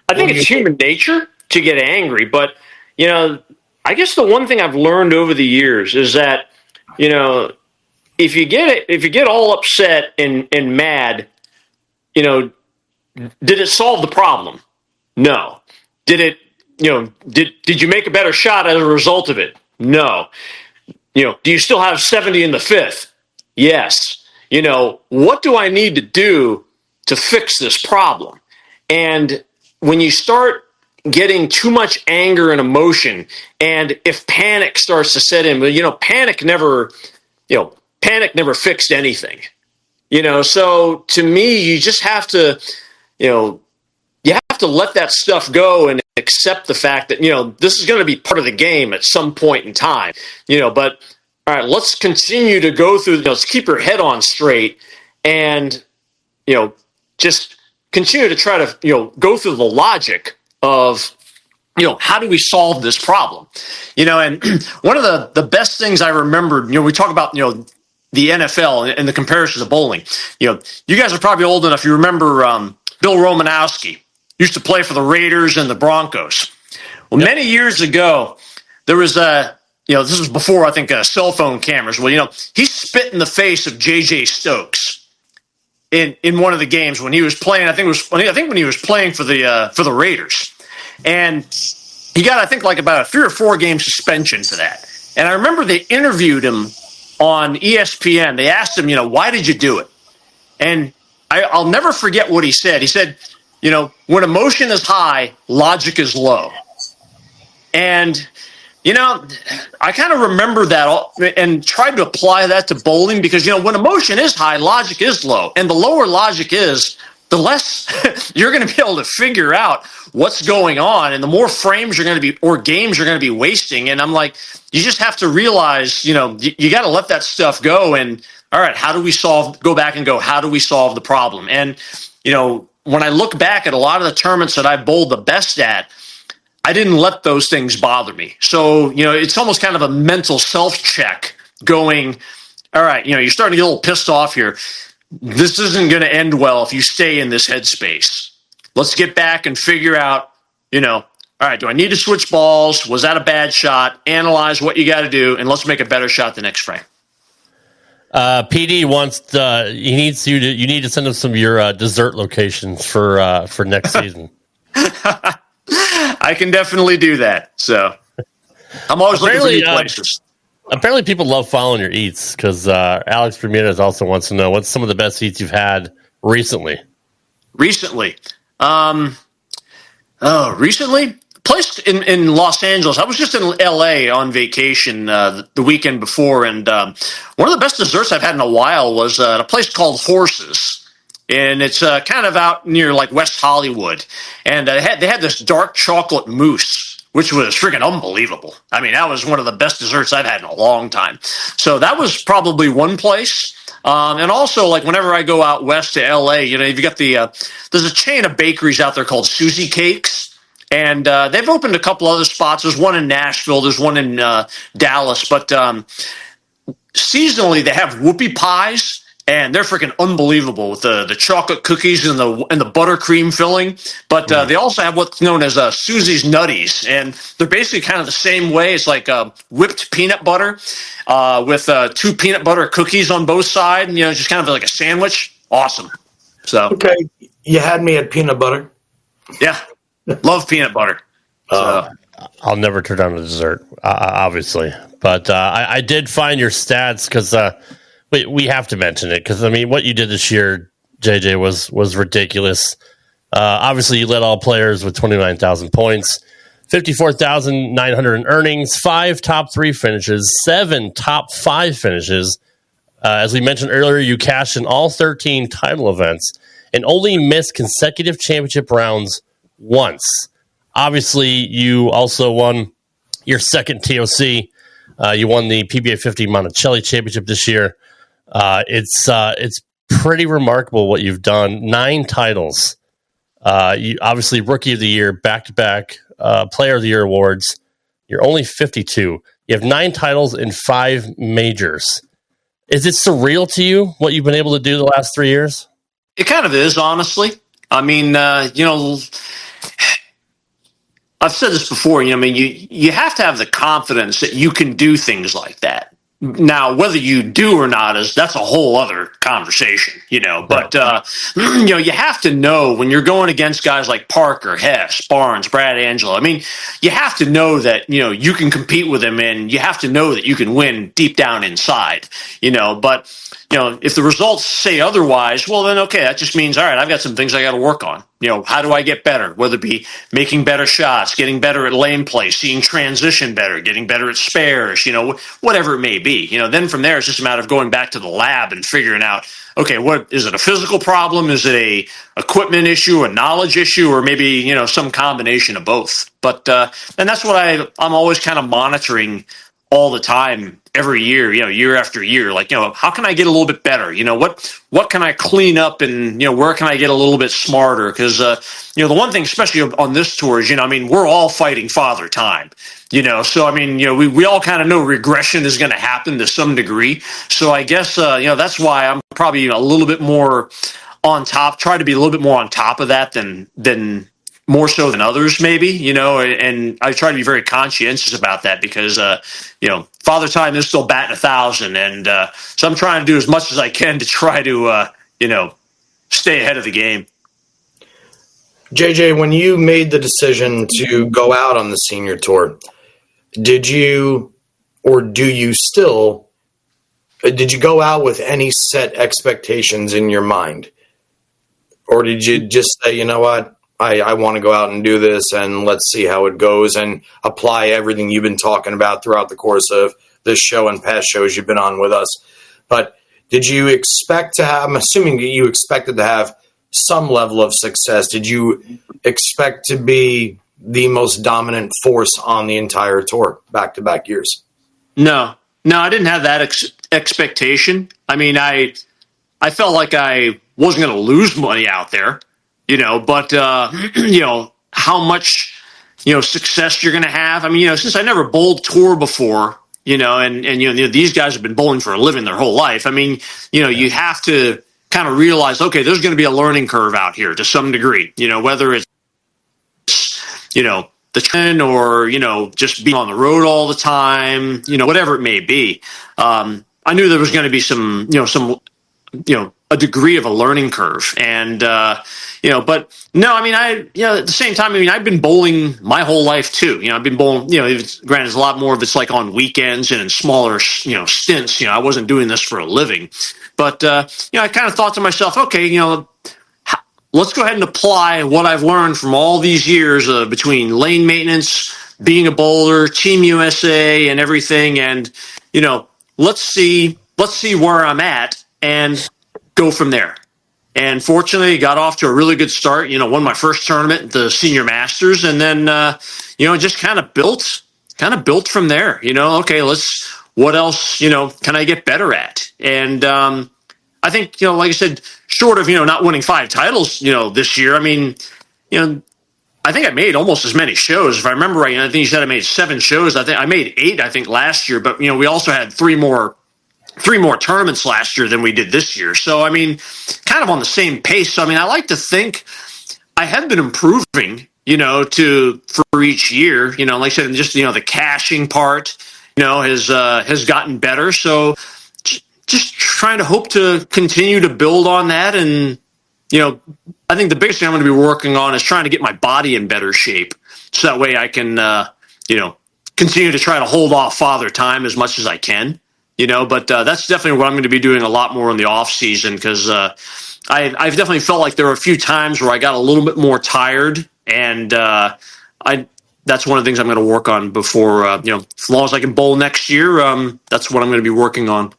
I think it's human nature to get angry, but, I guess the one thing I've learned over the years is that, if you get all upset and mad, did it solve the problem? No. Did it, did you make a better shot as a result of it? No. Do you still have 70 in the fifth? Yes. What do I need to do to fix this problem? And when you start getting too much anger and emotion, and if panic starts to set in, panic never fixed anything. So to me, you just have to, you have to let that stuff go and accept the fact that, this is going to be part of the game at some point in time, but all right, let's continue to go through, let's keep your head on straight and, just continue to try to, go through the logic of, how do we solve this problem? And one of the best things I remembered, we talk about, the NFL and the comparisons of bowling. You guys are probably old enough. You remember Bill Romanowski used to play for the Raiders and the Broncos. Well, many years ago, there was this was before, I think, cell phone cameras. Well, he spit in the face of J.J. Stokes in one of the games when he was playing. I think when he was playing for the Raiders, and he got, I think, like about a 3 or 4 game suspension for that. And I remember they interviewed him on ESPN. They asked him, why did you do it? And I'll never forget what he said. He said, when emotion is high, logic is low. And, I kind of remember that and tried to apply that to bowling because, when emotion is high, logic is low. And the lower logic is, the less you're going to be able to figure out what's going on and the more frames you're going to be or games you're going to be wasting. And I'm like, you just have to realize, you got to let that stuff go. And all right, how do we go back and go, how do we solve the problem? And, when I look back at a lot of the tournaments that I bowled the best at, I didn't let those things bother me. So, it's almost kind of a mental self-check going, all right, you're starting to get a little pissed off here. This isn't going to end well if you stay in this headspace. Let's get back and figure out, all right, do I need to switch balls? Was that a bad shot? Analyze what you got to do, and let's make a better shot the next frame. PD wants you need to send us some of your dessert locations for next season. I can definitely do that. So I'm always looking for new places. Apparently people love following your eats because Alex Bermudez also wants to know what's some of the best eats you've had recently. Recently? Place in Los Angeles. I was just in L.A. on vacation the weekend before, and one of the best desserts I've had in a while was at a place called Horses. And it's kind of out near like West Hollywood. And they had this dark chocolate mousse, which was freaking unbelievable. I mean, that was one of the best desserts I've had in a long time. So that was probably one place. And also, like, whenever I go out west to L.A., you've got there's a chain of bakeries out there called Susie Cakes. And they've opened a couple other spots. There's one in Nashville. There's one in Dallas. But seasonally, they have whoopie pies. And they're freaking unbelievable with the chocolate cookies and the buttercream filling. But they also have what's known as Susie's Nutties, and they're basically kind of the same way. It's like whipped peanut butter with 2 peanut butter cookies on both sides. And, just kind of like a sandwich. Awesome. So okay, you had me at peanut butter. Yeah, love peanut butter. So. I'll never turn down a dessert, obviously. But I did find your stats because. We have to mention it because, I mean, what you did this year, JJ, was ridiculous. Obviously, you led all players with 29,000 points, 54,900 in earnings, 5 top 3 finishes, 7 top 5 finishes. As we mentioned earlier, you cashed in all 13 title events and only missed consecutive championship rounds once. Obviously, you also won your second TOC. You won the PBA50 Monticello Championship this year. It's pretty remarkable what you've done. 9 titles. You obviously Rookie of the Year, back-to-back Player of the Year awards. You're only 52. You have 9 titles in 5 majors. Is it surreal to you what you've been able to do the last 3 years? It kind of is, honestly. I mean, I've said this before. You have to have the confidence that you can do things like that. Now, whether you do or not that's a whole other conversation, But you have to know when you're going against guys like Parker, Hess, Barnes, Brad Angelo. I mean, you have to know that you can compete with them, and you have to know that you can win deep down inside. But if the results say otherwise, well, then okay, that just means all right. I've got some things I got to work on. How do I get better? Whether it be making better shots, getting better at lane play, seeing transition better, getting better at spares, whatever it may be. Then from there, it's just a matter of going back to the lab and figuring out, okay, what is it? A physical problem? Is it a equipment issue, a knowledge issue, or maybe some combination of both? But and that's what I'm always kind of monitoring all the time, every year, year after year. Like, how can I get a little bit better? What can I clean up, and where can I get a little bit smarter? Because the one thing, especially on this tour, is we're all fighting father time. So I mean, we all kind of know regression is going to happen to some degree. So I guess that's why I'm probably a little bit more on top. Try to be a little bit more on top of that than more so than others, maybe, and I try to be very conscientious about that because, Father Time is still batting 1,000. And so I'm trying to do as much as I can to try to, stay ahead of the game. JJ, when you made the decision to go out on the senior tour, did you go out with any set expectations in your mind? Or did you just say, you know what? I want to go out and do this, and let's see how it goes, and apply everything you've been talking about throughout the course of this show and past shows you've been on with us. But did you expect to have, I'm assuming that you expected to have some level of success. Did you expect to be the most dominant force on the entire tour back-to-back years? No, I didn't have that expectation. I mean, I felt like I wasn't going to lose money out there, but, how much, success you're going to have. I mean, since I never bowled tour before, and these guys have been bowling for a living their whole life. I mean, you have to kind of realize, okay, there's going to be a learning curve out here to some degree, whether it's, the trend or, just being on the road all the time, whatever it may be. I knew there was going to be some a degree of a learning curve. And, but no, I mean, at the same time, I mean, I've been bowling my whole life too. I've been bowling, granted, a lot more of it's like on weekends and in smaller, stints. I wasn't doing this for a living, but, I kind of thought to myself, okay, let's go ahead and apply what I've learned from all these years between lane maintenance, being a bowler, Team USA and everything. And, let's see where I'm at and go from there. And fortunately, got off to a really good start. Won my first tournament, the Senior Masters, and then just kind of built from there. Okay, what else can I get better at? And I think like I said, short of not winning 5 titles this year. I mean, I think I made almost as many shows if I remember right. I think you said I made 7 shows. I think I made 8. I think last year, but we also had 3 more tournaments last year than we did this year. So, I mean, kind of on the same pace. So, I mean, I like to think I have been improving, for each year, like I said, and just, the caching part, has gotten better. So just trying to hope to continue to build on that. And, I think the biggest thing I'm going to be working on is trying to get my body in better shape. So that way I can, continue to try to hold off Father Time as much as I can. But that's definitely what I'm going to be doing a lot more in the off season because I've definitely felt like there were a few times where I got a little bit more tired, and that's one of the things I'm going to work on before as long as I can bowl next year. That's what I'm going to be working on.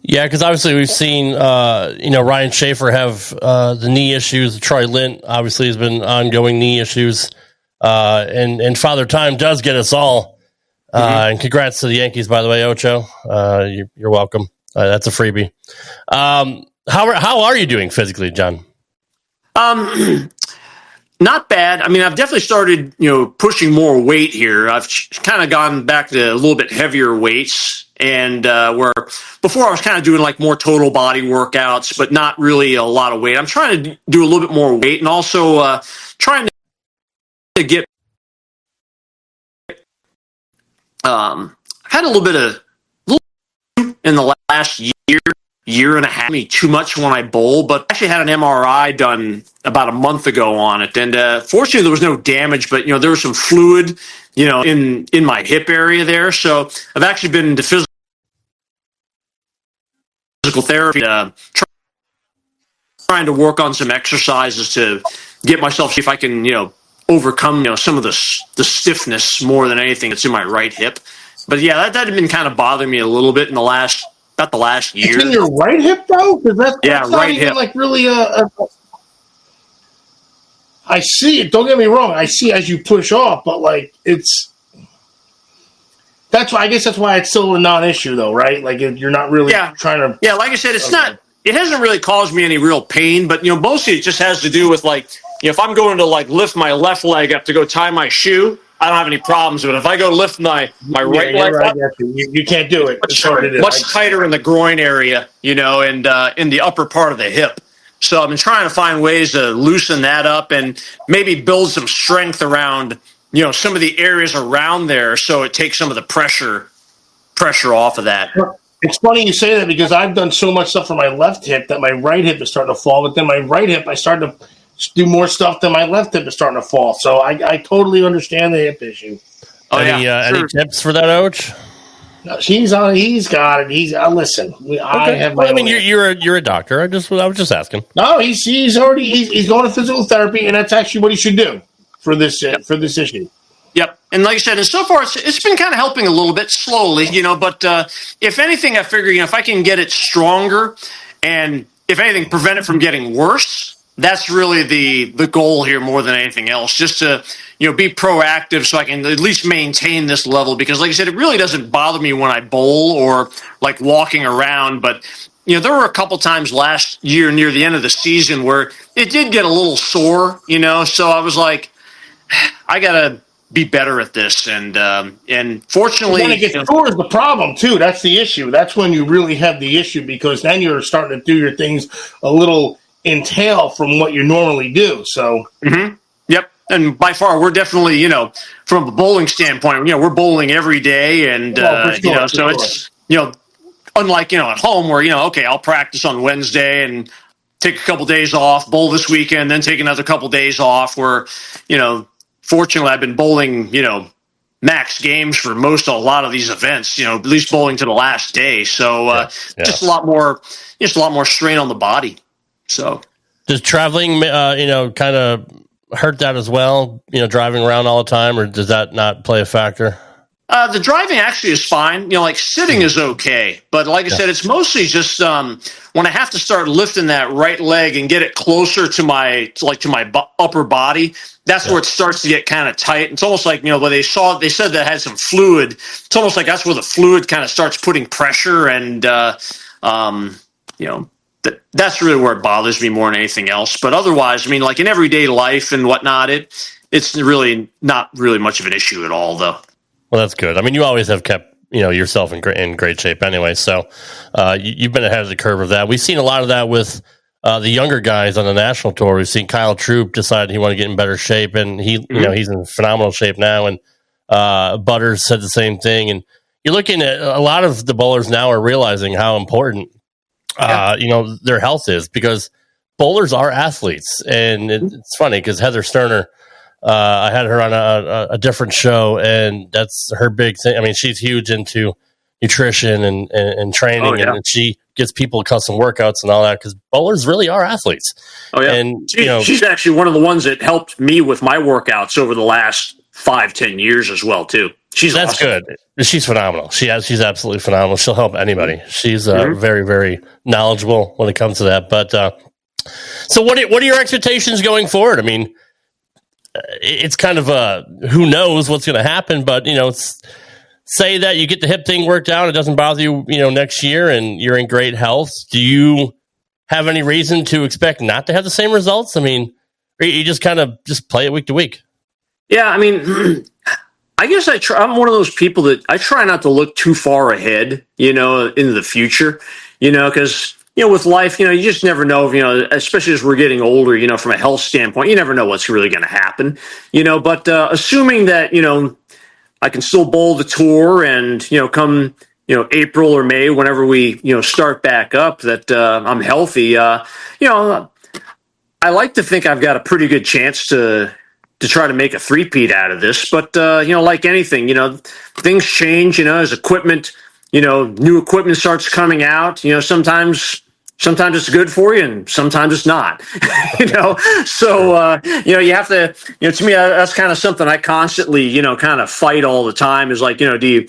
Yeah, because obviously we've seen Ryan Schaefer have the knee issues. Troy Lint obviously has been ongoing knee issues, and Father Time does get us all. And congrats to the Yankees, by the way, Ocho. You're welcome. That's a freebie. How are you doing physically, John? Not bad. I mean, I've definitely started, pushing more weight here. I've kind of gone back to a little bit heavier weights, and where before I was kind of doing like more total body workouts, but not really a lot of weight. I'm trying to do a little bit more weight, and also trying to get. Had a little bit of in the last year and a half, me too much when I bowl, but I actually had an MRI done about a month ago on it. And fortunately there was no damage, but there was some fluid, in my hip area there. So I've actually been into physical therapy, trying to work on some exercises to get myself, see if I can, overcome, some of the stiffness more than anything that's in my right hip. But yeah, that had been kind of bothering me a little bit in the last year. It's in your right hip, though? Because that's right not even hip. like really I see it. Don't get me wrong. I see as you push off, but like that's why. I guess that's why it's still a non-issue, though, right? Like you're not really trying to. Yeah, like I said, it's not. It hasn't really caused me any real pain, but mostly it just has to do with like if I'm going to like lift my left leg up to go tie my shoe, I don't have any problems with it. If I go lift my right leg up, you can't do it. Much tighter in the groin area, and in the upper part of the hip. So I've been trying to find ways to loosen that up and maybe build some strength around, some of the areas around there, so it takes some of the pressure off of that. It's funny you say that because I've done so much stuff for my left hip that my right hip is starting to fall, but then my right hip I started to do more stuff than my left hip is starting to fall. So I totally understand the hip issue. Any tips for that, Oach? No, she's on. He's got it. He's listen. I have. Well, I mean, you're a doctor. I was just asking. No, he's going to physical therapy, and that's actually what he should do for this issue. Yep. And like I said, and so far it's been kind of helping a little bit slowly, but if anything, I figure, if I can get it stronger and if anything, prevent it from getting worse, that's really the goal here more than anything else, just to, be proactive so I can at least maintain this level. Because like I said, it really doesn't bother me when I bowl or like walking around, but there were a couple times last year near the end of the season where it did get a little sore, so I was like, I got to be better at this, and fortunately, when it gets sore is the problem too. That's the issue. That's when you really have the issue, because then you're starting to do your things a little entail from what you normally do. So, Yep. And by far, we're definitely, from a bowling standpoint, we're bowling every day, and so it's unlike at home where okay, I'll practice on Wednesday and take a couple days off, bowl this weekend, then take another couple days off. Where fortunately, I've been bowling, max games for a lot of these events, at least bowling to the last day. So just a lot more strain on the body. So does traveling, kind of hurt that as well? Driving around all the time, or does that not play a factor? The driving actually is fine. Like sitting is okay, but like I said, it's mostly just when I have to start lifting that right leg and get it closer to my upper body. That's where it starts to get kind of tight. It's almost like where they said that it had some fluid. It's almost like that's where the fluid kind of starts putting pressure, and that's really where it bothers me more than anything else. But otherwise, like in everyday life and whatnot, it's really not really much of an issue at all, though. Well, that's good. I mean, you always have kept, yourself in great shape anyway. So you've been ahead of the curve of that. We've seen a lot of that with the younger guys on the national tour. We've seen Kyle Troop decide he wanted to get in better shape, and he's in phenomenal shape now. And Butters said the same thing. And you're looking at a lot of the bowlers now are realizing how important, their health is, because bowlers are athletes. And it's funny because Heather Sterner, I had her on a different show, and that's her big thing. I mean, she's huge into nutrition and training, and she gets people custom workouts and all that, because bowlers really are athletes. Oh yeah, and she's actually one of the ones that helped me with my workouts over the last 5-10 years as well too. That's awesome. Good. She's phenomenal. She's absolutely phenomenal. She'll help anybody. She's very, very knowledgeable when it comes to that. But so what are your expectations going forward? I mean, it's kind of who knows what's going to happen, but say that you get the hip thing worked out, it doesn't bother you, next year, and you're in great health. Do you have any reason to expect not to have the same results? I mean, or you just kind of just play it week to week? Yeah, I mean, I guess I'm one of those people that I try not to look too far ahead, into the future, because with life, you just never know, especially as we're getting older, from a health standpoint, you never know what's really going to happen, but assuming that, I can still bowl the tour, and, come, April or May, whenever we, start back up, that I'm healthy, I like to think I've got a pretty good chance to try to make a three-peat out of this. But, like anything, things change, as equipment, new equipment starts coming out, sometimes it's good for you and sometimes it's not, so, you have to, to me, that's kind of something I constantly, kind of fight all the time, is like, do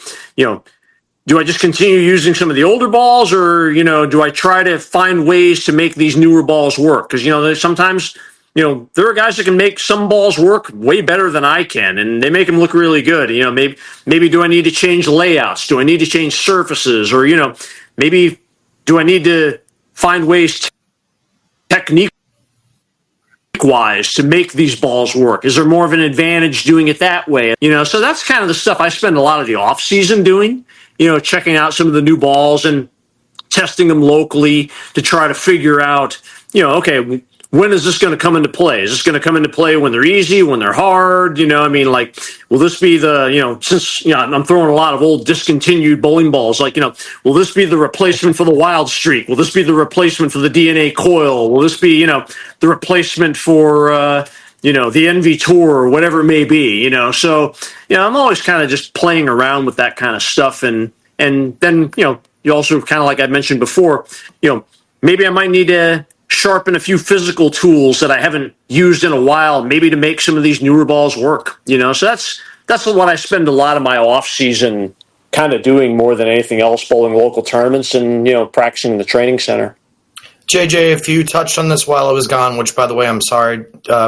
I just continue using some of the older balls, or, do I try to find ways to make these newer balls work? Because, there's sometimes, there are guys that can make some balls work way better than I can, and they make them look really good. Maybe do I need to change layouts? Do I need to change surfaces? Or, maybe do I need to find ways technique-wise to make these balls work? Is there more of an advantage doing it that way? So that's kind of the stuff I spend a lot of the off-season doing, checking out some of the new balls and testing them locally to try to figure out, okay, when is this going to come into play? Is this going to come into play when they're easy, when they're hard? Will this be the, since, I'm throwing a lot of old discontinued bowling balls, will this be the replacement for the Wild Streak? Will this be the replacement for the DNA Coil? Will this be, the replacement for, the Envy Tour, or whatever it may be, So, I'm always kind of just playing around with that kind of stuff and And then, you also kind of like I mentioned before, maybe I might need to sharpen a few physical tools that I haven't used in a while, maybe to make some of these newer balls work. So that's what I spend a lot of my off season kind of doing more than anything else, bowling local tournaments and, practicing in the training center. JJ, if you touched on this while I was gone, which, by the way, I'm sorry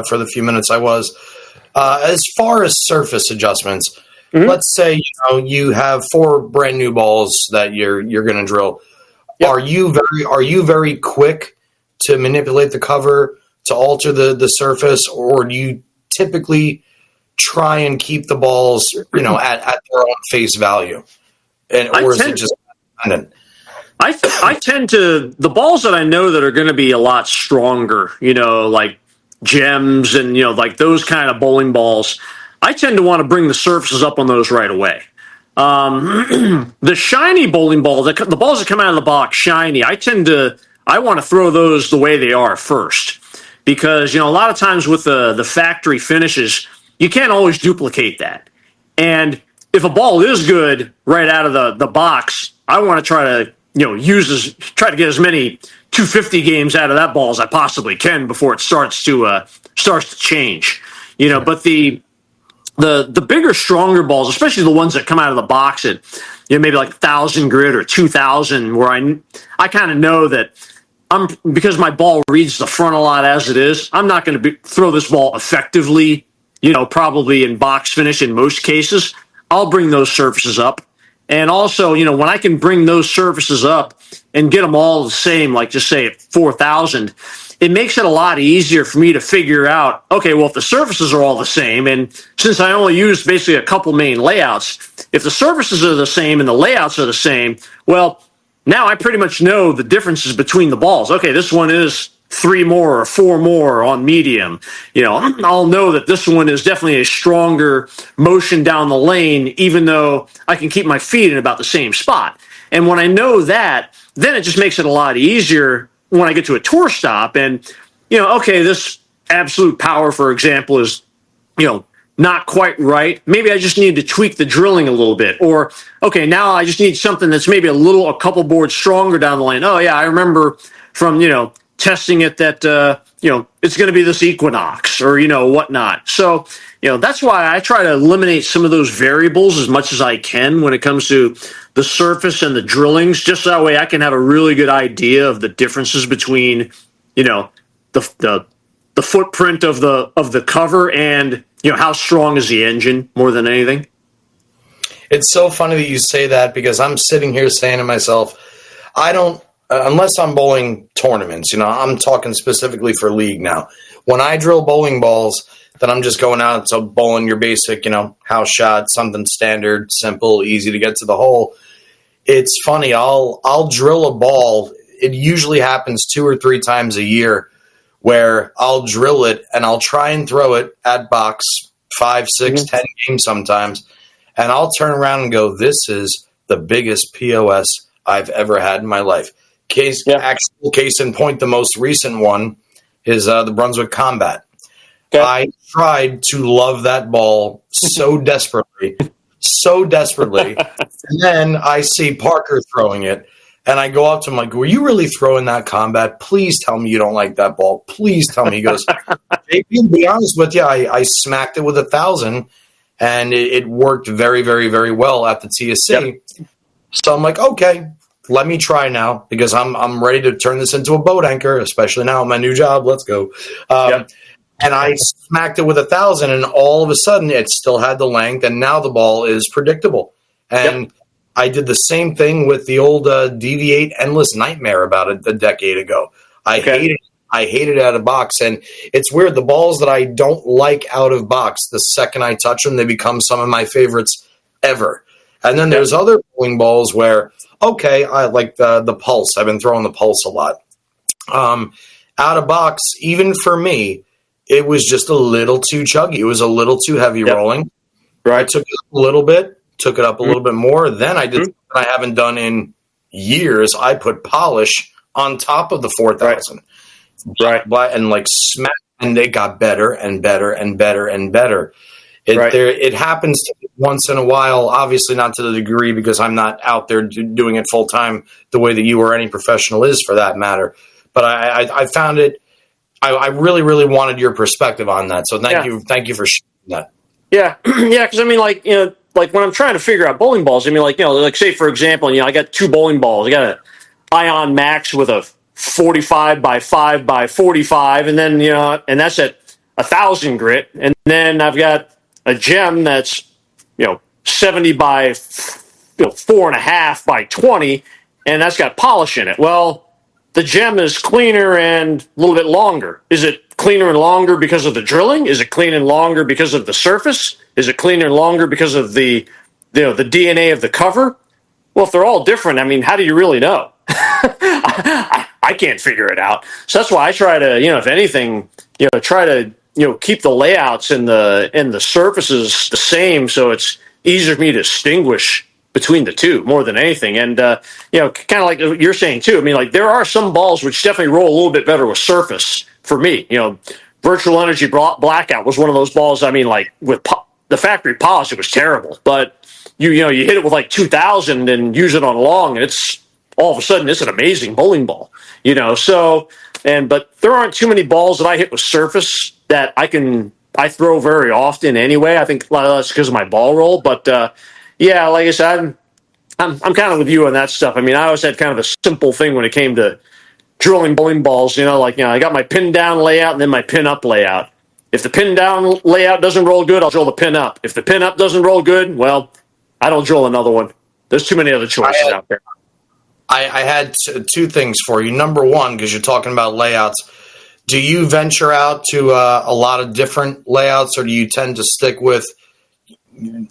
for the few minutes I was, as far as surface adjustments, let's say you have 4 brand new balls that you're going to drill. Yep. Are you very quick to manipulate the cover to alter the surface, or do you typically try and keep the balls at their own face value, is it just dependent? I tend to, the balls that I know that are going to be a lot stronger, like gems and, like those kind of bowling balls, I tend to want to bring the surfaces up on those right away. The shiny bowling ball, the balls that come out of the box shiny, I want to throw those the way they are first. Because, a lot of times with the factory finishes, you can't always duplicate that. And if a ball is good right out of the box, I want to try to try to get as many 250 games out of that ball as I possibly can before it starts to change. But the bigger, stronger balls, especially the ones that come out of the box at maybe like 1,000 grit or 2,000, where I kind of know that because my ball reads the front a lot as it is, I'm not going to throw this ball effectively. Probably in box finish in most cases. I'll bring those surfaces up. And also, when I can bring those surfaces up and get them all the same, like just say at 4,000, it makes it a lot easier for me to figure out, okay, well, if the surfaces are all the same, and since I only use basically a couple main layouts, if the surfaces are the same and the layouts are the same, well, now I pretty much know the differences between the balls. Okay, this one is 3 more or 4 more on medium. I'll know that this one is definitely a stronger motion down the lane, even though I can keep my feet in about the same spot. And when I know that, then it just makes it a lot easier when I get to a tour stop and, okay, this absolute power, for example, is, not quite right. Maybe I just need to tweak the drilling a little bit. Or, okay, now I just need something that's maybe a couple boards stronger down the lane. Oh, yeah, I remember from, testing it that, it's going to be this Equinox or, whatnot. So, that's why I try to eliminate some of those variables as much as I can when it comes to the surface and the drillings, just so that way I can have a really good idea of the differences between, the footprint of the cover and, how strong is the engine more than anything. It's so funny that you say that because I'm sitting here saying to myself, I don't, unless I'm bowling tournaments, I'm talking specifically for league now. When I drill bowling balls, then I'm just going out to bowling your basic, house shot, something standard, simple, easy to get to the hole. It's funny. I'll drill a ball. It usually happens 2 or 3 times a year where I'll drill it and I'll try and throw it at box 5, 6, 10 games sometimes. And I'll turn around and go, this is the biggest POS I've ever had in my life. Actual case in point, the most recent one is the Brunswick Combat. Okay. I tried to love that ball so desperately. And then I see Parker throwing it, and I go up to him like, were you really throwing that Combat? Please tell me you don't like that ball. Please tell me. He goes, JP, to be honest with you, I smacked it with 1,000, and it worked very, very, very well at the TSC. Yep. So I'm like, okay. Let me try now because I'm ready to turn this into a boat anchor, especially now at my new job. Let's go. And I smacked it with 1,000, and all of a sudden it still had the length, and now the ball is predictable. And I did the same thing with the old DV8 Endless Nightmare about a decade ago. I hate it out of box, and it's weird. The balls that I don't like out of box, the second I touch them, they become some of my favorites ever. And then there's other bowling balls where, okay, I like the Pulse. I've been throwing the Pulse a lot. Out of box, even for me, it was just a little too chuggy. It was a little too heavy rolling. Right. I took it up a little bit, took it up a little bit more. Then I did something I haven't done in years. I put polish on top of the 4,000. Right. And like smack, and they got better and better and better and better. It happens once in a while, obviously not to the degree because I'm not out there doing it full time the way that you or any professional is for that matter. But I found it, I really, really wanted your perspective on that. So thank you for sharing that. Yeah. Yeah. Cause I mean, like, like when I'm trying to figure out bowling balls, I mean, like, like say for example, I got 2 bowling balls. I got an Ion Max with a 45 by 5 by 45. And then, and that's at 1,000 grit. And then I've got a gem that's, 70 by 4.5 by 20, and that's got polish in it. Well, the gem is cleaner and a little bit longer. Is it cleaner and longer because of the drilling? Is it cleaner and longer because of the surface? Is it cleaner and longer because of the DNA of the cover? Well, if they're all different, I mean, how do you really know? I can't figure it out. So that's why I try to, if anything, try to keep the layouts and the surfaces the same, so it's easier for me to distinguish between the two more than anything. And kind of like you're saying too. I mean, like there are some balls which definitely roll a little bit better with surface for me. Virtual Energy Blackout was one of those balls. I mean, like with the factory polish, it was terrible. But you hit it with like 2,000 and use it on long, and it's all of a sudden it's an amazing bowling ball. But there aren't too many balls that I hit with surface that I throw very often anyway. I think a lot of that's because of my ball roll. But yeah, like I said, I'm kind of with you on that stuff. I mean, I always had kind of a simple thing when it came to drilling bowling balls. I got my pin down layout and then my pin up layout. If the pin down layout doesn't roll good, I'll drill the pin up. If the pin up doesn't roll good, well, I don't drill another one. There's too many other choices out there. I had 2 things for you. Number one, because you're talking about layouts, do you venture out to a lot of different layouts, or do you tend to stick with,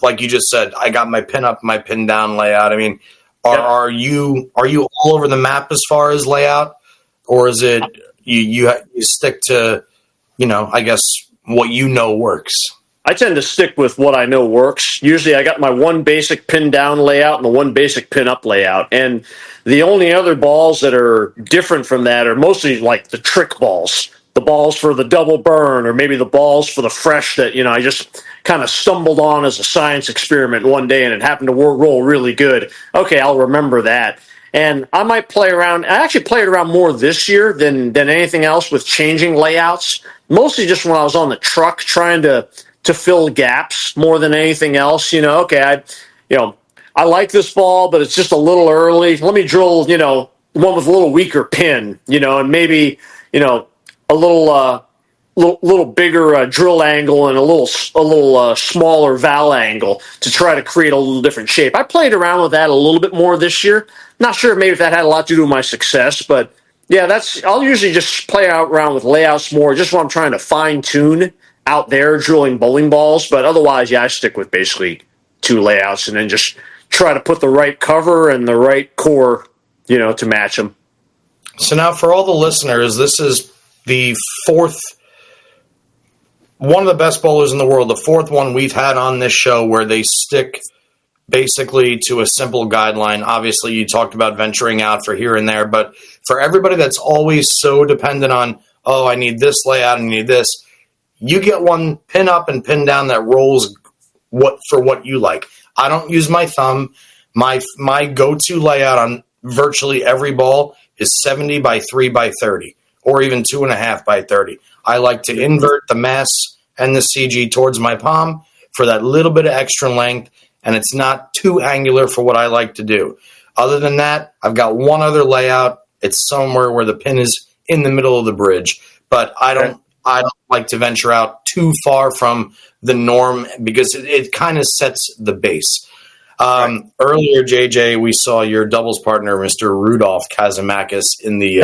like you just said, I got my pin up, my pin down layout? I mean, are you all over the map as far as layout, or is it you stick to, I guess what works? I tend to stick with what I know works. Usually I got my one basic pin down layout and the one basic pin up layout. And the only other balls that are different from that are mostly like the trick balls, the balls for the double burn, or maybe the balls for the fresh that, I just kind of stumbled on as a science experiment one day and it happened to roll really good. Okay, I'll remember that. And I might play around. I actually played around more this year than anything else with changing layouts, mostly just when I was on the truck trying to fill gaps more than anything else. I like this ball, but it's just a little early. Let me drill, one with a little weaker pin, and maybe, a little bigger drill angle and a little smaller valve angle to try to create a little different shape. I played around with that a little bit more this year. Not sure maybe if that had a lot to do with my success, but yeah, I'll usually just play around with layouts more just when I'm trying to fine tune out there drilling bowling balls. But otherwise, yeah, I stick with basically 2 layouts and then just try to put the right cover and the right core, to match them. So now for all the listeners, this is the 4th, one of the best bowlers in the world, the 4th one we've had on this show where they stick basically to a simple guideline. Obviously, you talked about venturing out for here and there, but for everybody that's always so dependent on, oh, I need this layout, I need this, you get one pin up and pin down that rolls for what you like. I don't use my thumb. My go-to layout on virtually every ball is 70 by 3 by 30, or even 2.5 by 30. I like to invert the mass and the CG towards my palm for that little bit of extra length, and it's not too angular for what I like to do. Other than that, I've got one other layout. It's somewhere where the pin is in the middle of the bridge, but I don't like to venture out too far from the norm because it kind of sets the base. Earlier, JJ, we saw your doubles partner, Mr. Rudolph Kazamakis, in the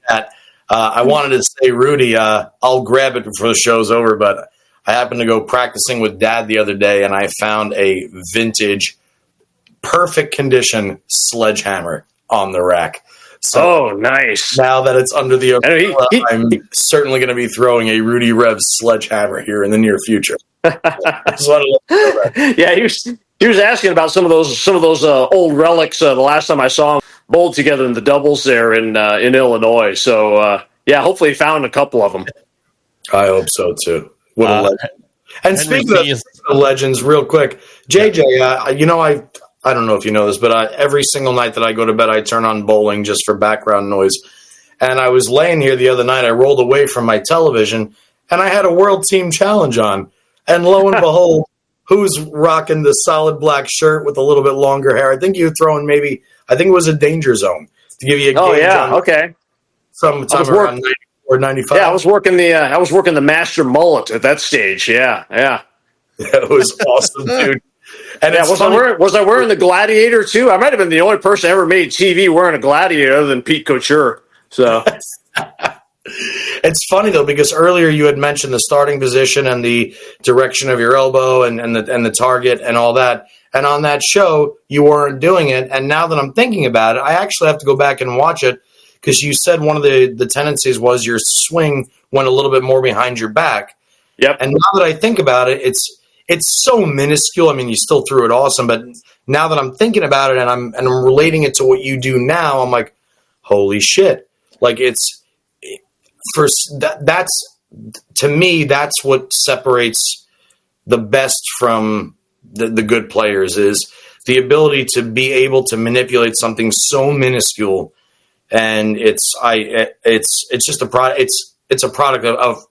chat. I wanted to say, Rudy, I'll grab it before the show's over, but I happened to go practicing with Dad the other day, and I found a vintage, perfect condition sledgehammer on the rack. So nice. Now that it's under the umbrella, I'm certainly going to be throwing a Rudy Rev sledgehammer here in the near future. Yeah, he was asking about some of those old relics. The last time I saw him bowled together in the doubles there in Illinois. So yeah, hopefully he found a couple of them. I hope so too. What a legend. And speaking of legends, real quick, JJ, I don't know if you know this, but every single night that I go to bed, I turn on bowling just for background noise. And I was laying here the other night. I rolled away from my television, and I had a World Team Challenge on. And lo and behold, who's rocking the solid black shirt with a little bit longer hair? I think you were throwing I think it was a Danger Zone to give you a gauge on okay. Sometime around 94, 95. Yeah, I was working the master mullet at that stage. Yeah. It was awesome, dude. And was I wearing the Gladiator too? I might have been the only person ever made TV wearing a Gladiator other than Pete Couture. So it's funny though, because earlier you had mentioned the starting position and the direction of your elbow and the target and all that. And on that show, you weren't doing it. And now that I'm thinking about it, I actually have to go back and watch it, because you said one of the tendencies was your swing went a little bit more behind your back. Yep. And now that I think about it, it's so minuscule. I mean, you still threw it awesome, but now that I'm thinking about it and I'm relating it to what you do now, I'm like, holy shit. Like that's to me, that's what separates the best from the good players, is the ability to be able to manipulate something so minuscule. And it's just a product. It's a product of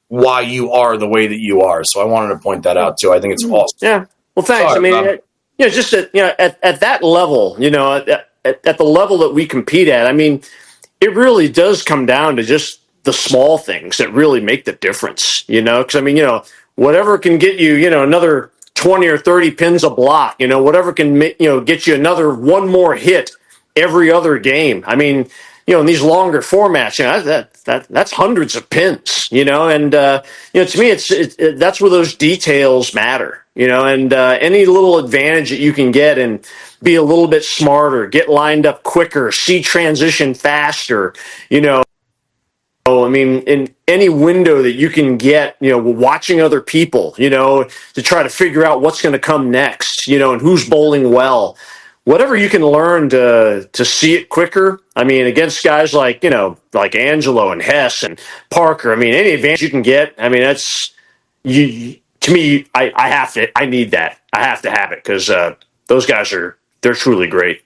why you are the way that you are. So I wanted to point that out too. I think it's awesome. Yeah. Well, thanks. Sorry, I mean, just at that level, at the level that we compete at, I mean, it really does come down to just the small things that really make the difference, because I mean, whatever can get you, another 20 or 30 pins a block, whatever can, get you another one more hit every other game. I mean, in these longer formats, that's hundreds of pins, and, to me, that's where those details matter, and any little advantage that you can get and be a little bit smarter, get lined up quicker, see transition faster, I mean, in any window that you can get, watching other people, to try to figure out what's going to come next, and who's bowling well. Whatever you can learn to see it quicker. I mean, against guys like Angelo and Hess and Parker. I mean, any advantage you can get. I mean, that's to me. I need that. I have to have it, because those guys they're truly great.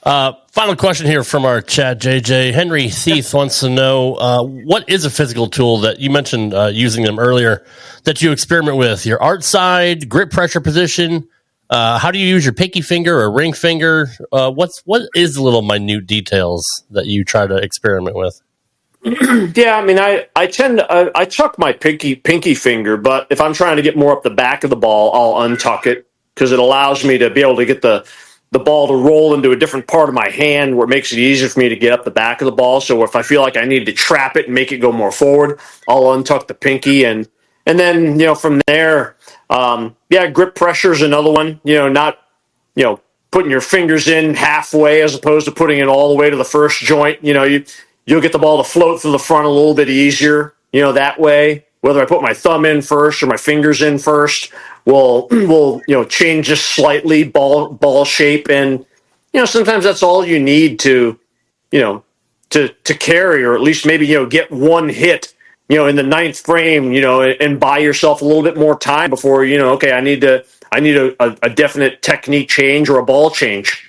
Final question here from our chat, JJ. Henry Thief wants to know, what is a physical tool that you mentioned using them earlier that you experiment with? Your art side, grip pressure position. How do you use your pinky finger or ring finger? What is the little minute details that you try to experiment with? Yeah, I mean, I tend to I tuck my pinky finger, but if I'm trying to get more up the back of the ball, I'll untuck it, because it allows me to be able to get the ball to roll into a different part of my hand, where it makes it easier for me to get up the back of the ball. So if I feel like I need to trap it and make it go more forward, I'll untuck the pinky, and then from there. Grip pressure is another one, not, putting your fingers in halfway as opposed to putting it all the way to the first joint. You'll get the ball to float through the front a little bit easier, that way. Whether I put my thumb in first or my fingers in first will change just slightly ball shape. And, sometimes that's all you need to carry, or at least maybe, get one hit, in the ninth frame, and buy yourself a little bit more time before, okay, I need a definite technique change or a ball change.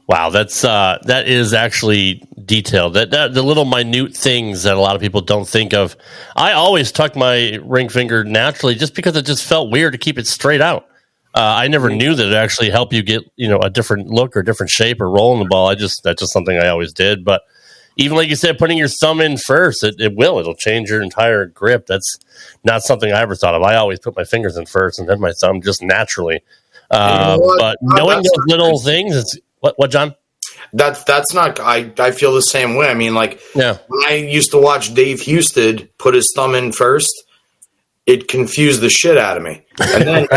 Wow, that is actually detailed. That the little minute things that a lot of people don't think of. I always tuck my ring finger naturally, just because it just felt weird to keep it straight out. I never knew that it actually helped you get a different look or different shape or rolling the ball. That's just something I always did. But even like you said, putting your thumb in first, it'll change your entire grip. That's not something I ever thought of. I always put my fingers in first and then my thumb just naturally. But knowing those little things, it's what, John? That's not. I feel the same way. I mean, when I used to watch Dave Husted put his thumb in first, it confused the shit out of me. And then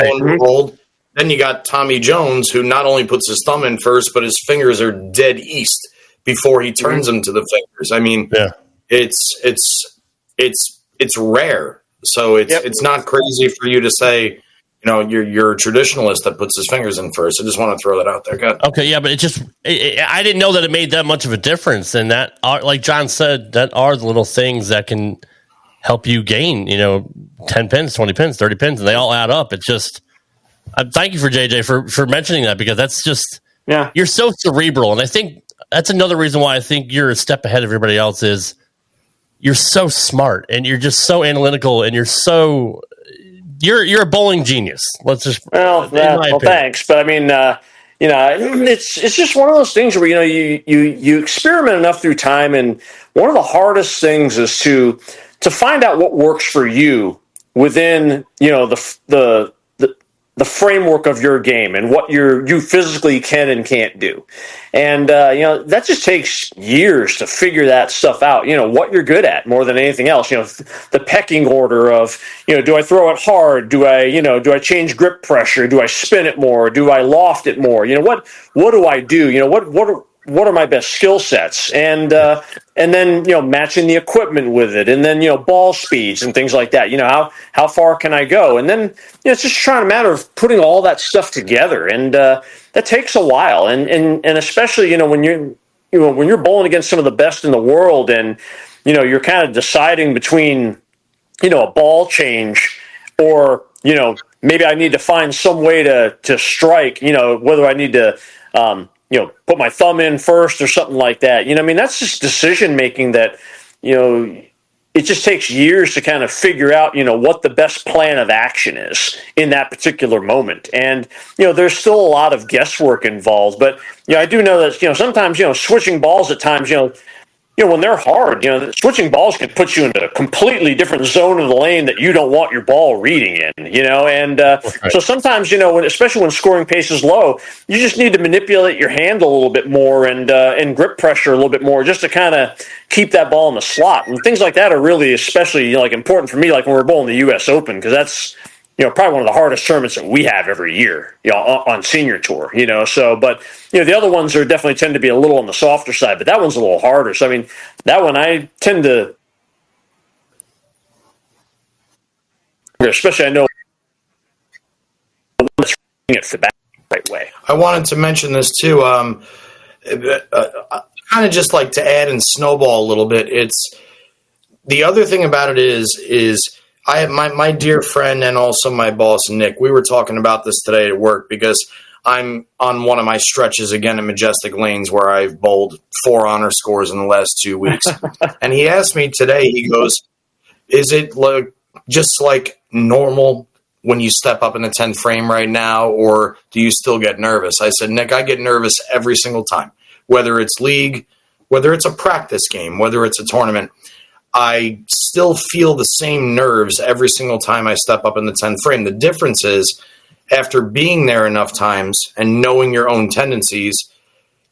then you got Tommy Jones, who not only puts his thumb in first, but his fingers are dead east before he turns them to the fingers. I mean, it's rare. So it's not crazy for you to say, you're a traditionalist that puts his fingers in first. I just want to throw that out there. Good. Okay, yeah, but I didn't know that it made that much of a difference. And that, like John said, that are the little things that can help you gain, 10 pins, 20 pins, 30 pins, and they all add up. It's just, thank you for JJ for mentioning that, because that's just, you're so cerebral. And I think that's another reason why I think you're a step ahead of everybody else is you're so smart and you're just so analytical and you're a bowling genius. Let's just, thanks. But I mean, it's just one of those things where, you experiment enough through time. And one of the hardest things is to find out what works for you within, the framework of your game and what you physically can and can't do. And, that just takes years to figure that stuff out, what you're good at more than anything else, the pecking order of, do I throw it hard? Do I change grip pressure? Do I spin it more? Do I loft it more? What do I do? What are my best skill sets? And then, matching the equipment with it, and then, ball speeds and things like that. How far can I go? And then, it's just a matter of putting all that stuff together. And that takes a while. And especially, when you're bowling against some of the best in the world, and, you're kind of deciding between, a ball change or, maybe I need to find some way to strike, whether I need to, put my thumb in first or something like that. That's just decision making that, it just takes years to kind of figure out, what the best plan of action is in that particular moment. And, there's still a lot of guesswork involved. But, I do know that, sometimes, switching balls at times, when they're hard, switching balls can put you into a completely different zone of the lane that you don't want your ball reading in, and so sometimes, especially when scoring pace is low, you just need to manipulate your hand a little bit more and grip pressure a little bit more just to kind of keep that ball in the slot. And things like that are really especially important for me, like when we're bowling the U.S. Open, because that's probably one of the hardest tournaments that we have every year, on senior tour, so, but, the other ones are definitely tend to be a little on the softer side, but that one's a little harder. So, that one I tend to, especially I know it's it the right way. I wanted to mention this too. Kind of just like to add and snowball a little bit. It's the other thing about it is I have my dear friend and also my boss, Nick. We were talking about this today at work because I'm on one of my stretches again in Majestic Lanes where I've bowled 4 honor scores in the last 2 weeks. And he asked me today, he goes, is it just like normal when you step up in the 10th frame right now, or do you still get nervous? I said, Nick, I get nervous every single time, whether it's league, whether it's a practice game, whether it's a tournament. I still feel the same nerves every single time I step up in the 10th frame. The difference is, after being there enough times and knowing your own tendencies,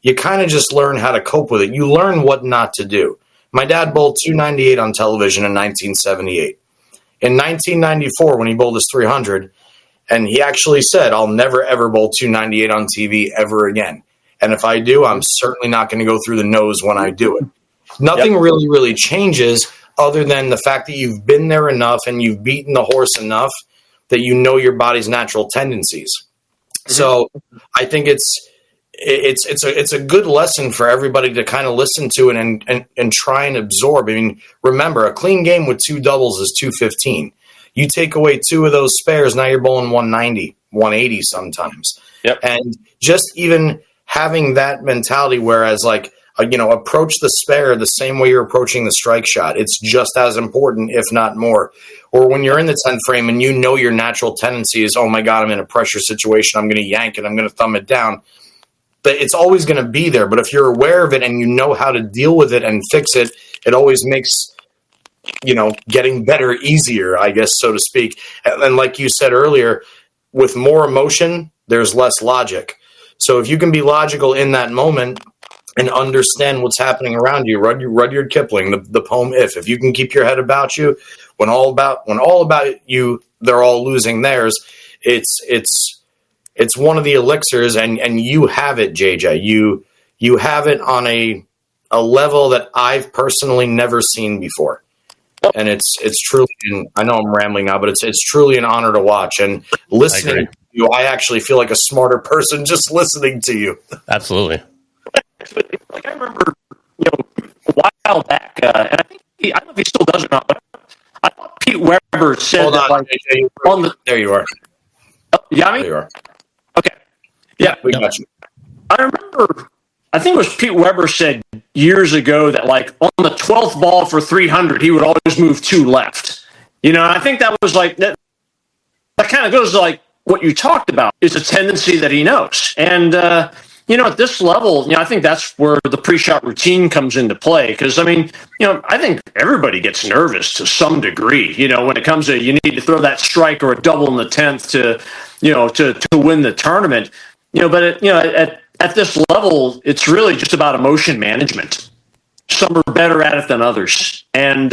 you kind of just learn how to cope with it. You learn what not to do. My dad bowled 298 on television in 1978. In 1994, when he bowled his 300, and he actually said, I'll never, ever bowl 298 on TV ever again. And if I do, I'm certainly not going to go through the nose when I do it. Nothing really changes other than the fact that you've been there enough and you've beaten the horse enough that you know your body's natural tendencies. Mm-hmm. So I think it's a good lesson for everybody to kind of listen to and try and absorb. I mean, remember, a clean game with 2 doubles is 215. You take away 2 of those spares, now you're bowling 190, 180 sometimes. Yep. And just even having that mentality, whereas approach the spare the same way you're approaching the strike shot. It's just as important, if not more. Or when you're in the 10th frame and you know your natural tendency is, oh my God, I'm in a pressure situation, I'm going to yank it, I'm going to thumb it down. But it's always going to be there. But if you're aware of it and you know how to deal with it and fix it, it always makes, getting better easier, I guess, so to speak. And like you said earlier, with more emotion, there's less logic. So if you can be logical in that moment and understand what's happening around you, Rudyard Kipling, the poem If you can keep your head about you, when all about you, they're all losing theirs. It's one of the elixirs, and you have it, JJ. You have it on a level that I've personally never seen before. And it's truly, I know I'm rambling now, but it's truly an honor to watch. And listening to you, I actually feel like a smarter person just listening to you. Absolutely. Like I remember, a while back, and I don't know if he still does or not, but Pete Weber said Hold that, on, JJ, there you are. You got me? There you are. Okay. Yeah. We got you. I remember, I think it was Pete Weber said years ago that, like, on the 12th ball for 300, he would always move 2 left. And I think that was like, that kind of goes to, like, what you talked about is a tendency that he knows. And, at this level, I think that's where the pre-shot routine comes into play. Because, I think everybody gets nervous to some degree, when it comes to you need to throw that strike or a double in the 10th to win the tournament. But, at this level, it's really just about emotion management. Some are better at it than others. And,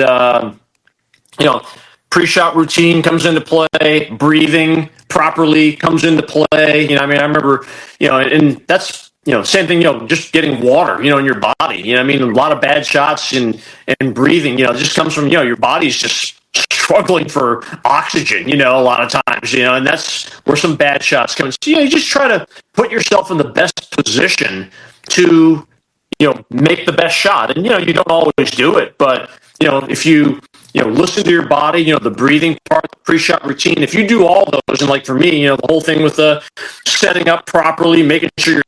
pre-shot routine comes into play, breathing properly comes into play. I remember, and that's, same thing, just getting water, in your body. A lot of bad shots and breathing, it just comes from, your body's just struggling for oxygen, a lot of times, and that's where some bad shots come in. So, you just try to put yourself in the best position to, make the best shot. And, you don't always do it, but, if you, listen to your body, the breathing part, the pre-shot routine, if you do all those, and like for me, the whole thing with the setting up properly, making sure your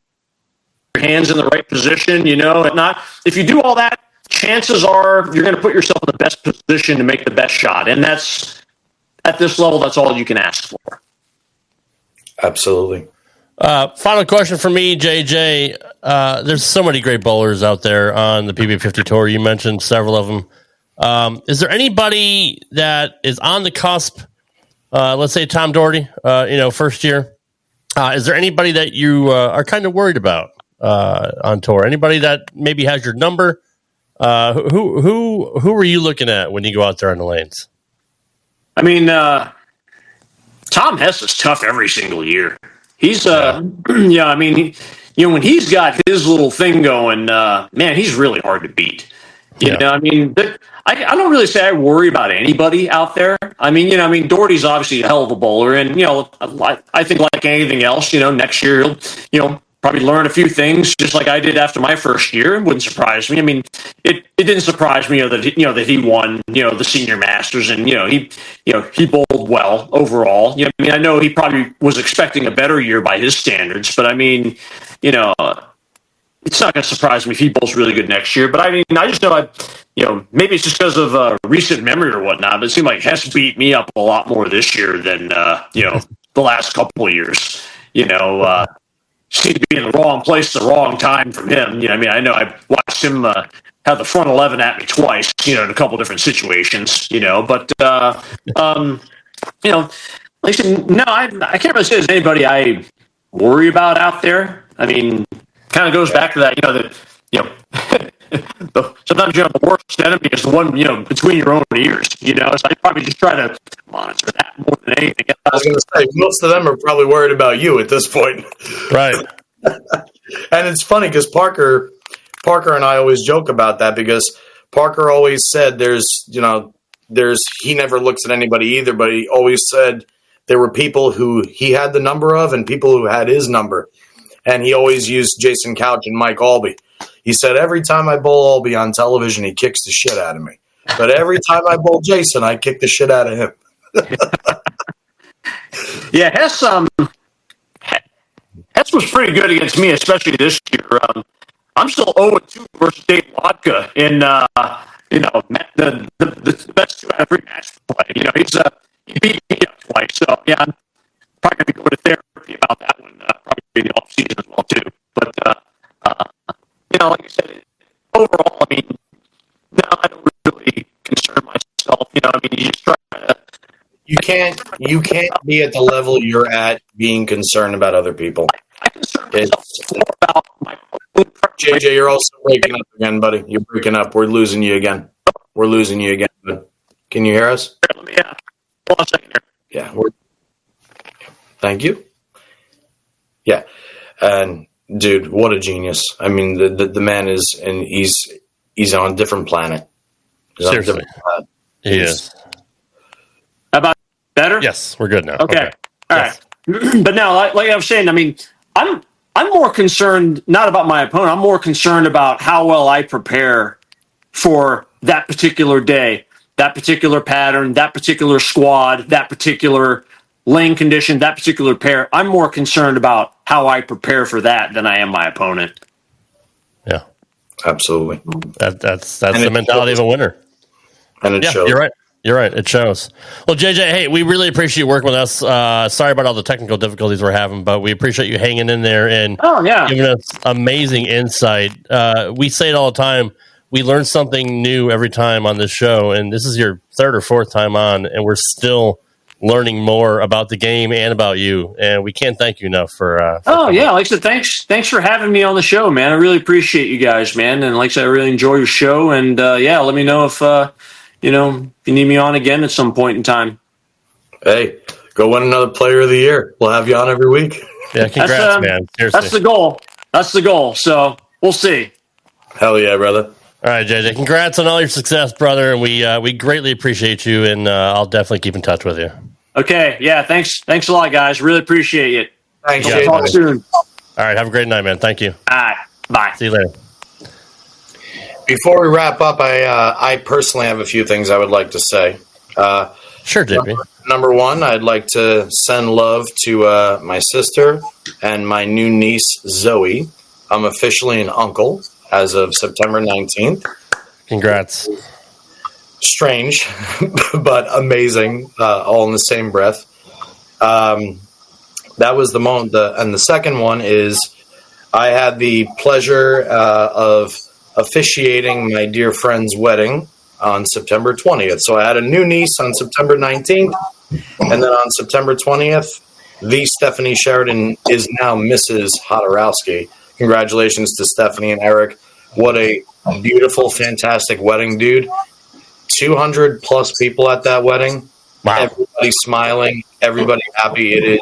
hands in the right position, and not, if you do all that, chances are you're going to put yourself in the best position to make the best shot. And that's, at this level, that's all you can ask for. Absolutely. Final question for me, JJ. There's so many great bowlers out there on the PBA50 Tour. You mentioned several of them. Is there anybody that is on the cusp? Let's say Tom Doherty, first year. Is there anybody that you are kind of worried about on tour? Anybody that maybe has your number? Who are you looking at when you go out there on the lanes? Tom Hess is tough every single year. He's when he's got his little thing going, man, he's really hard to beat. I don't really say I worry about anybody out there. Doherty's obviously a hell of a bowler, and I think like anything else, next year he'll probably learn a few things, just like I did after my first year. It wouldn't surprise me. It didn't surprise me that he won the senior masters, and he bowled well overall. I know he probably was expecting a better year by his standards, but it's not going to surprise me if he bowls really good next year. But I just know maybe it's just because of recent memory or whatnot, but it seemed like Hess beat me up a lot more this year than the last couple of years. Seemed to be in the wrong place at the wrong time from him. I know I watched him have the front 11 at me twice, in a couple different situations, but, like I said, no, I can't really say there's anybody I worry about out there. Kind of goes back to that, sometimes the worst enemy is the one, between your own ears, so I probably just try to monitor that more than anything. I was going to say, most of them are probably worried about you at this point. Right. And it's funny because Parker and I always joke about that, because Parker always said he never looks at anybody either, but he always said there were people who he had the number of and people who had his number. And he always used Jason Couch and Mike Albee. He said, every time I bowl Albee on television, he kicks the shit out of me. But every time I bowl Jason, I kick the shit out of him. Yeah, Hess was pretty good against me, especially this year. I'm still 0-2 versus Dave Wadka in the best 2 out of 3 match play. He beat me up twice. So yeah, I'm probably gonna go to therapy about that one. Probably in the off season as well too. But like I said, overall, no, I don't really concern myself. You just try to. You can't be at the level you're at being concerned about other people. I concern myself more about my own. JJ, you're also breaking up again, buddy. You're breaking up. We're losing you again. Can you hear us? Yeah. Hold on a second here. Yeah. Thank you. Yeah. And dude, what a genius. The man is, and he's on a different planet. Seriously. He is. How about better? Yes, we're good now. Okay. All right. But now, like I was saying, I'm more concerned not about my opponent. I'm more concerned about how well I prepare for that particular day. that particular pattern, that particular squad, that particular lane condition, that particular pair. I'm more concerned about how I prepare for that than I am my opponent. Yeah, absolutely. That's the mentality of a winner. And it shows. You're right. You're right. It shows. Well, JJ, hey, we really appreciate you working with us. Sorry about all the technical difficulties we're having, but we appreciate you hanging in there and giving us amazing insight. We say it all the time. We learn something new every time on this show, and this is your third or fourth time on, and we're still learning more about the game and about you. And we can't thank you enough for like I said, thanks for having me on the show, man. I really appreciate you guys, man. And like I said, I really enjoy your show. And let me know if if you need me on again at some point in time. Hey, go win another Player of the Year. We'll have you on every week. Yeah, congrats, man. Seriously. That's the goal. That's the goal. So we'll see. Hell yeah, brother. All right, JJ. Congrats on all your success, brother. And we greatly appreciate you, and I'll definitely keep in touch with you. Okay. Yeah. Thanks a lot, guys. Really appreciate it. Thanks, JJ. Talk soon. All right. Have a great night, man. Thank you. All right. Bye. See you later. Before we wrap up, I personally have a few things I would like to say. Sure, JP. Number one, I'd like to send love to my sister and my new niece, Zoe. I'm officially an uncle as of September 19th. Congrats. Strange, but amazing, all in the same breath. That was the moment. And the second one is I had the pleasure of officiating my dear friend's wedding on September 20th. So I had a new niece on September 19th, and then on September 20th, the Stephanie Sheridan is now Mrs. Hodorowski. Congratulations to Stephanie and Eric. What a beautiful, fantastic wedding, dude. 200 plus people at that wedding. Wow. Everybody smiling, everybody happy.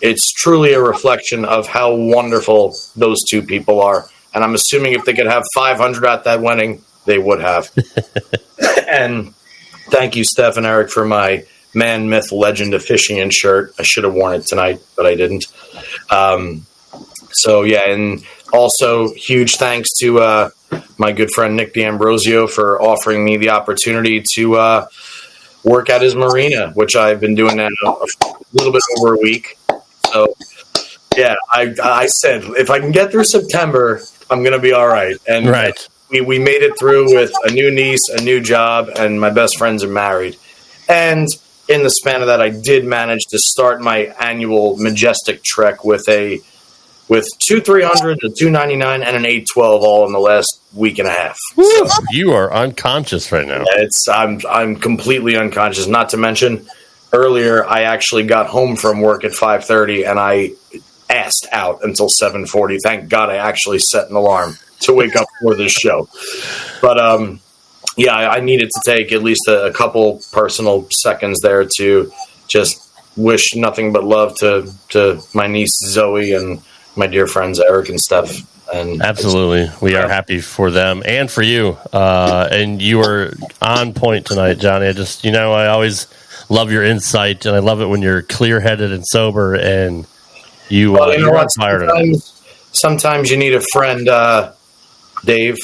It's truly a reflection of how wonderful those two people are. And I'm assuming if they could have 500 at that wedding, they would have. And thank you, Steph and Eric, for my Man, Myth, Legend officiant shirt. I should have worn it tonight, but I didn't. And also huge thanks to my good friend Nick D'Ambrosio for offering me the opportunity to work at his marina, which I've been doing now a little bit over a week. So, yeah, I said, if I can get through September, I'm going to be all right. And we made it through with a new niece, a new job, and my best friends are married. And in the span of that, I did manage to start my annual Majestic Trek with two 300, a 299, and an 812 all in the last week and a half. So, you are unconscious right now. I'm completely unconscious. Not to mention, earlier I actually got home from work at 5:30 and I assed out until 7:40. Thank God I actually set an alarm to wake up for this show. But I needed to take at least a couple personal seconds there to just wish nothing but love to my niece Zoe and my dear friends Eric and Steph. And absolutely, we are happy for them and for you. And you were on point tonight, Johnny. I always love your insight, and I love it when you're clear-headed and sober. And you're inspired. Sometimes you need a friend, Dave,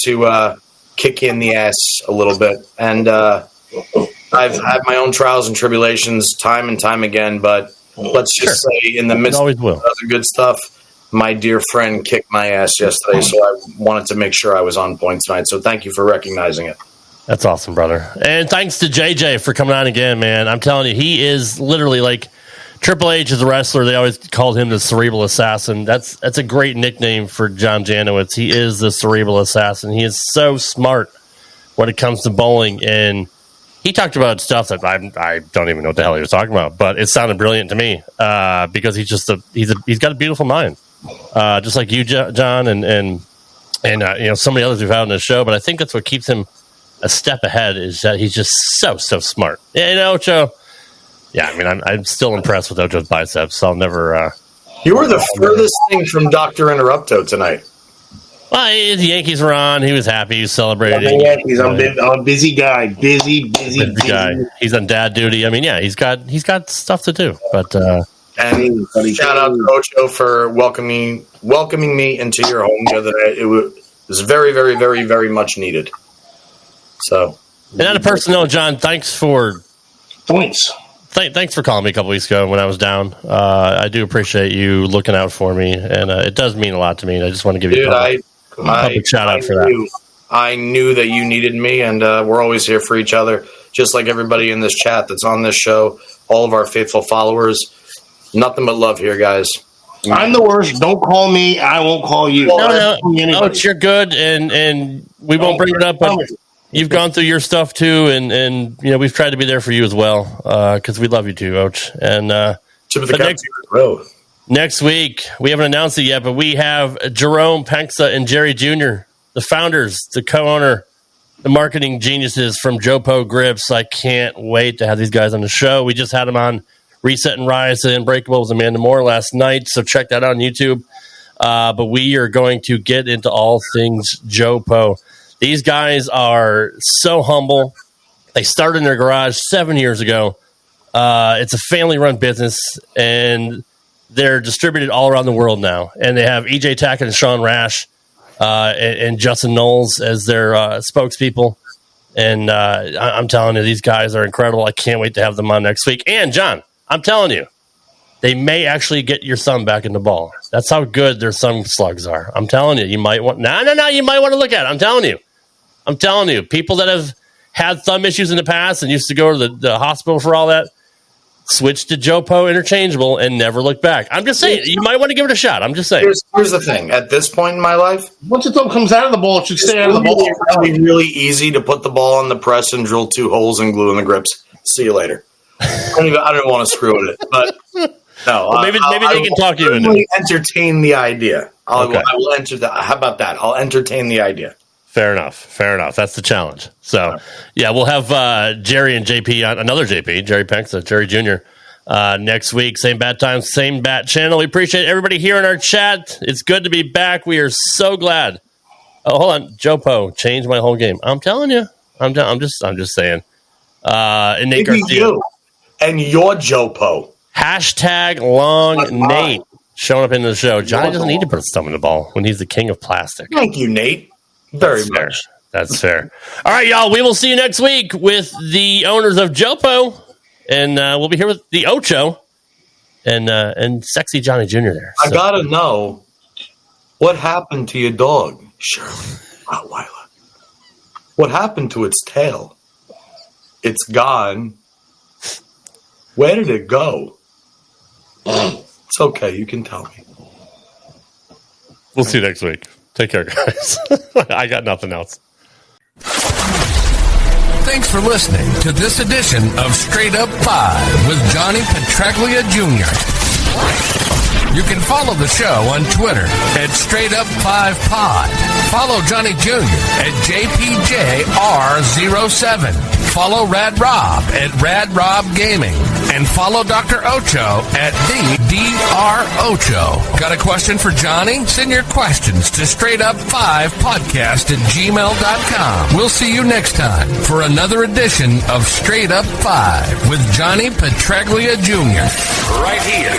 to kick you in the ass a little bit. And I've had my own trials and tribulations time and time again, but let's just say in the midst of the good stuff, my dear friend kicked my ass yesterday, so I wanted to make sure I was on point tonight. So thank you for recognizing it. That's awesome, brother. And thanks to JJ for coming on again, man. I'm telling you, he is literally like Triple H is a wrestler. They always called him the Cerebral Assassin. That's a great nickname for John Janawicz. He is the Cerebral Assassin. He is so smart when it comes to bowling, and he talked about stuff that I don't even know what the hell he was talking about, but it sounded brilliant to me because he's got a beautiful mind, just like you, John, and so many others we've had on this show. But I think that's what keeps him a step ahead is that he's just so smart. Ocho. Yeah, I mean, I'm still impressed with Ocho's biceps. So I'll never. You were the furthest thing from Dr. Interrupto tonight. Well, the Yankees were on. He was happy. He was celebrating. Yankees. I'm a busy guy. Busy guy. He's on dad duty. I mean, yeah, he's got stuff to do. But and shout out to Ocho for welcoming me into your home the other day. It was very, very, very, very much needed. So And on a personal note, John, thanks for points. Thanks for calling me a couple weeks ago when I was down. I do appreciate you looking out for me, and it does mean a lot to me. I just want to give you a public shout out for that. I knew that you needed me, and we're always here for each other, just like everybody in this chat that's on this show, all of our faithful followers. Nothing but love here, guys. I'm the worst. Don't call me. I won't call you. No, you're good, and we won't bring it up, but you've gone through your stuff too, and we've tried to be there for you as well, because we love you too, Oach. And next week, we haven't announced it yet, but we have Jerome Penksa and Jerry Jr., the founders, the co-owner, the marketing geniuses from Jopo Grips. I can't wait to have these guys on the show. We just had them on Reset and Rise and Unbreakable with Amanda Moore last night, so check that out on YouTube. But we are going to get into all things Jopo. These guys are so humble. They started in their garage 7 years ago. It's a family-run business, and they're distributed all around the world now. And they have EJ Tackett and Sean Rash and Justin Knowles as their spokespeople. And I'm telling you, these guys are incredible. I can't wait to have them on next week. And, John, I'm telling you, they may actually get your thumb back in the ball. That's how good their thumb slugs are. I'm telling you, you might want you might want to look at it. I'm telling you, people that have had thumb issues in the past and used to go to the hospital for all that, switch to Jopo interchangeable and never look back. I'm just saying, you might want to give it a shot. I'm just saying. Here's the thing. At this point in my life, once the thumb comes out of the ball, it should stay out of the ball. It's really easy to put the ball on the press and drill 2 holes and glue in the grips. See you later. I don't want to screw with it, but no. Well, maybe they can talk you into it. Entertain the idea. I will enter that. How about that? I'll entertain the idea. Fair enough. That's the challenge. So, we'll have Jerry and JP on, another JP, Jerry Penksa, Jerry Jr., next week. Same bat time, same bat channel. We appreciate everybody here in our chat. It's good to be back. We are so glad. Oh, hold on. Jopo changed my whole game. I'm telling you. I'm just saying. And Nate Garcia. And your Jopo. Hashtag long Nate showing up in the show. Johnny doesn't need to put his thumb in the ball when he's the king of plastic. Thank you, Nate. Very much. That's fair. All right, y'all. We will see you next week with the owners of Jopo, and we'll be here with the Ocho and sexy Johnny Jr. there. I gotta know what happened to your dog, Shirley Rottweiler. What happened to its tail? It's gone. Where did it go? It's okay. You can tell me. We'll see you next week. Take care, guys. I got nothing else. Thanks for listening to this edition of Straight Up 5 with Johnny Petraglia Jr. You can follow the show on Twitter at Straight Up 5 Pod. Follow Johnny Jr. at JPJR07. Follow Rad Rob at Rad Rob Gaming. And follow Dr. Ocho at the Dr. Ocho. Got a question for Johnny? Send your questions to straightup5podcast@gmail.com. We'll see you next time for another edition of Straight Up 5 with Johnny Petraglia Jr. right here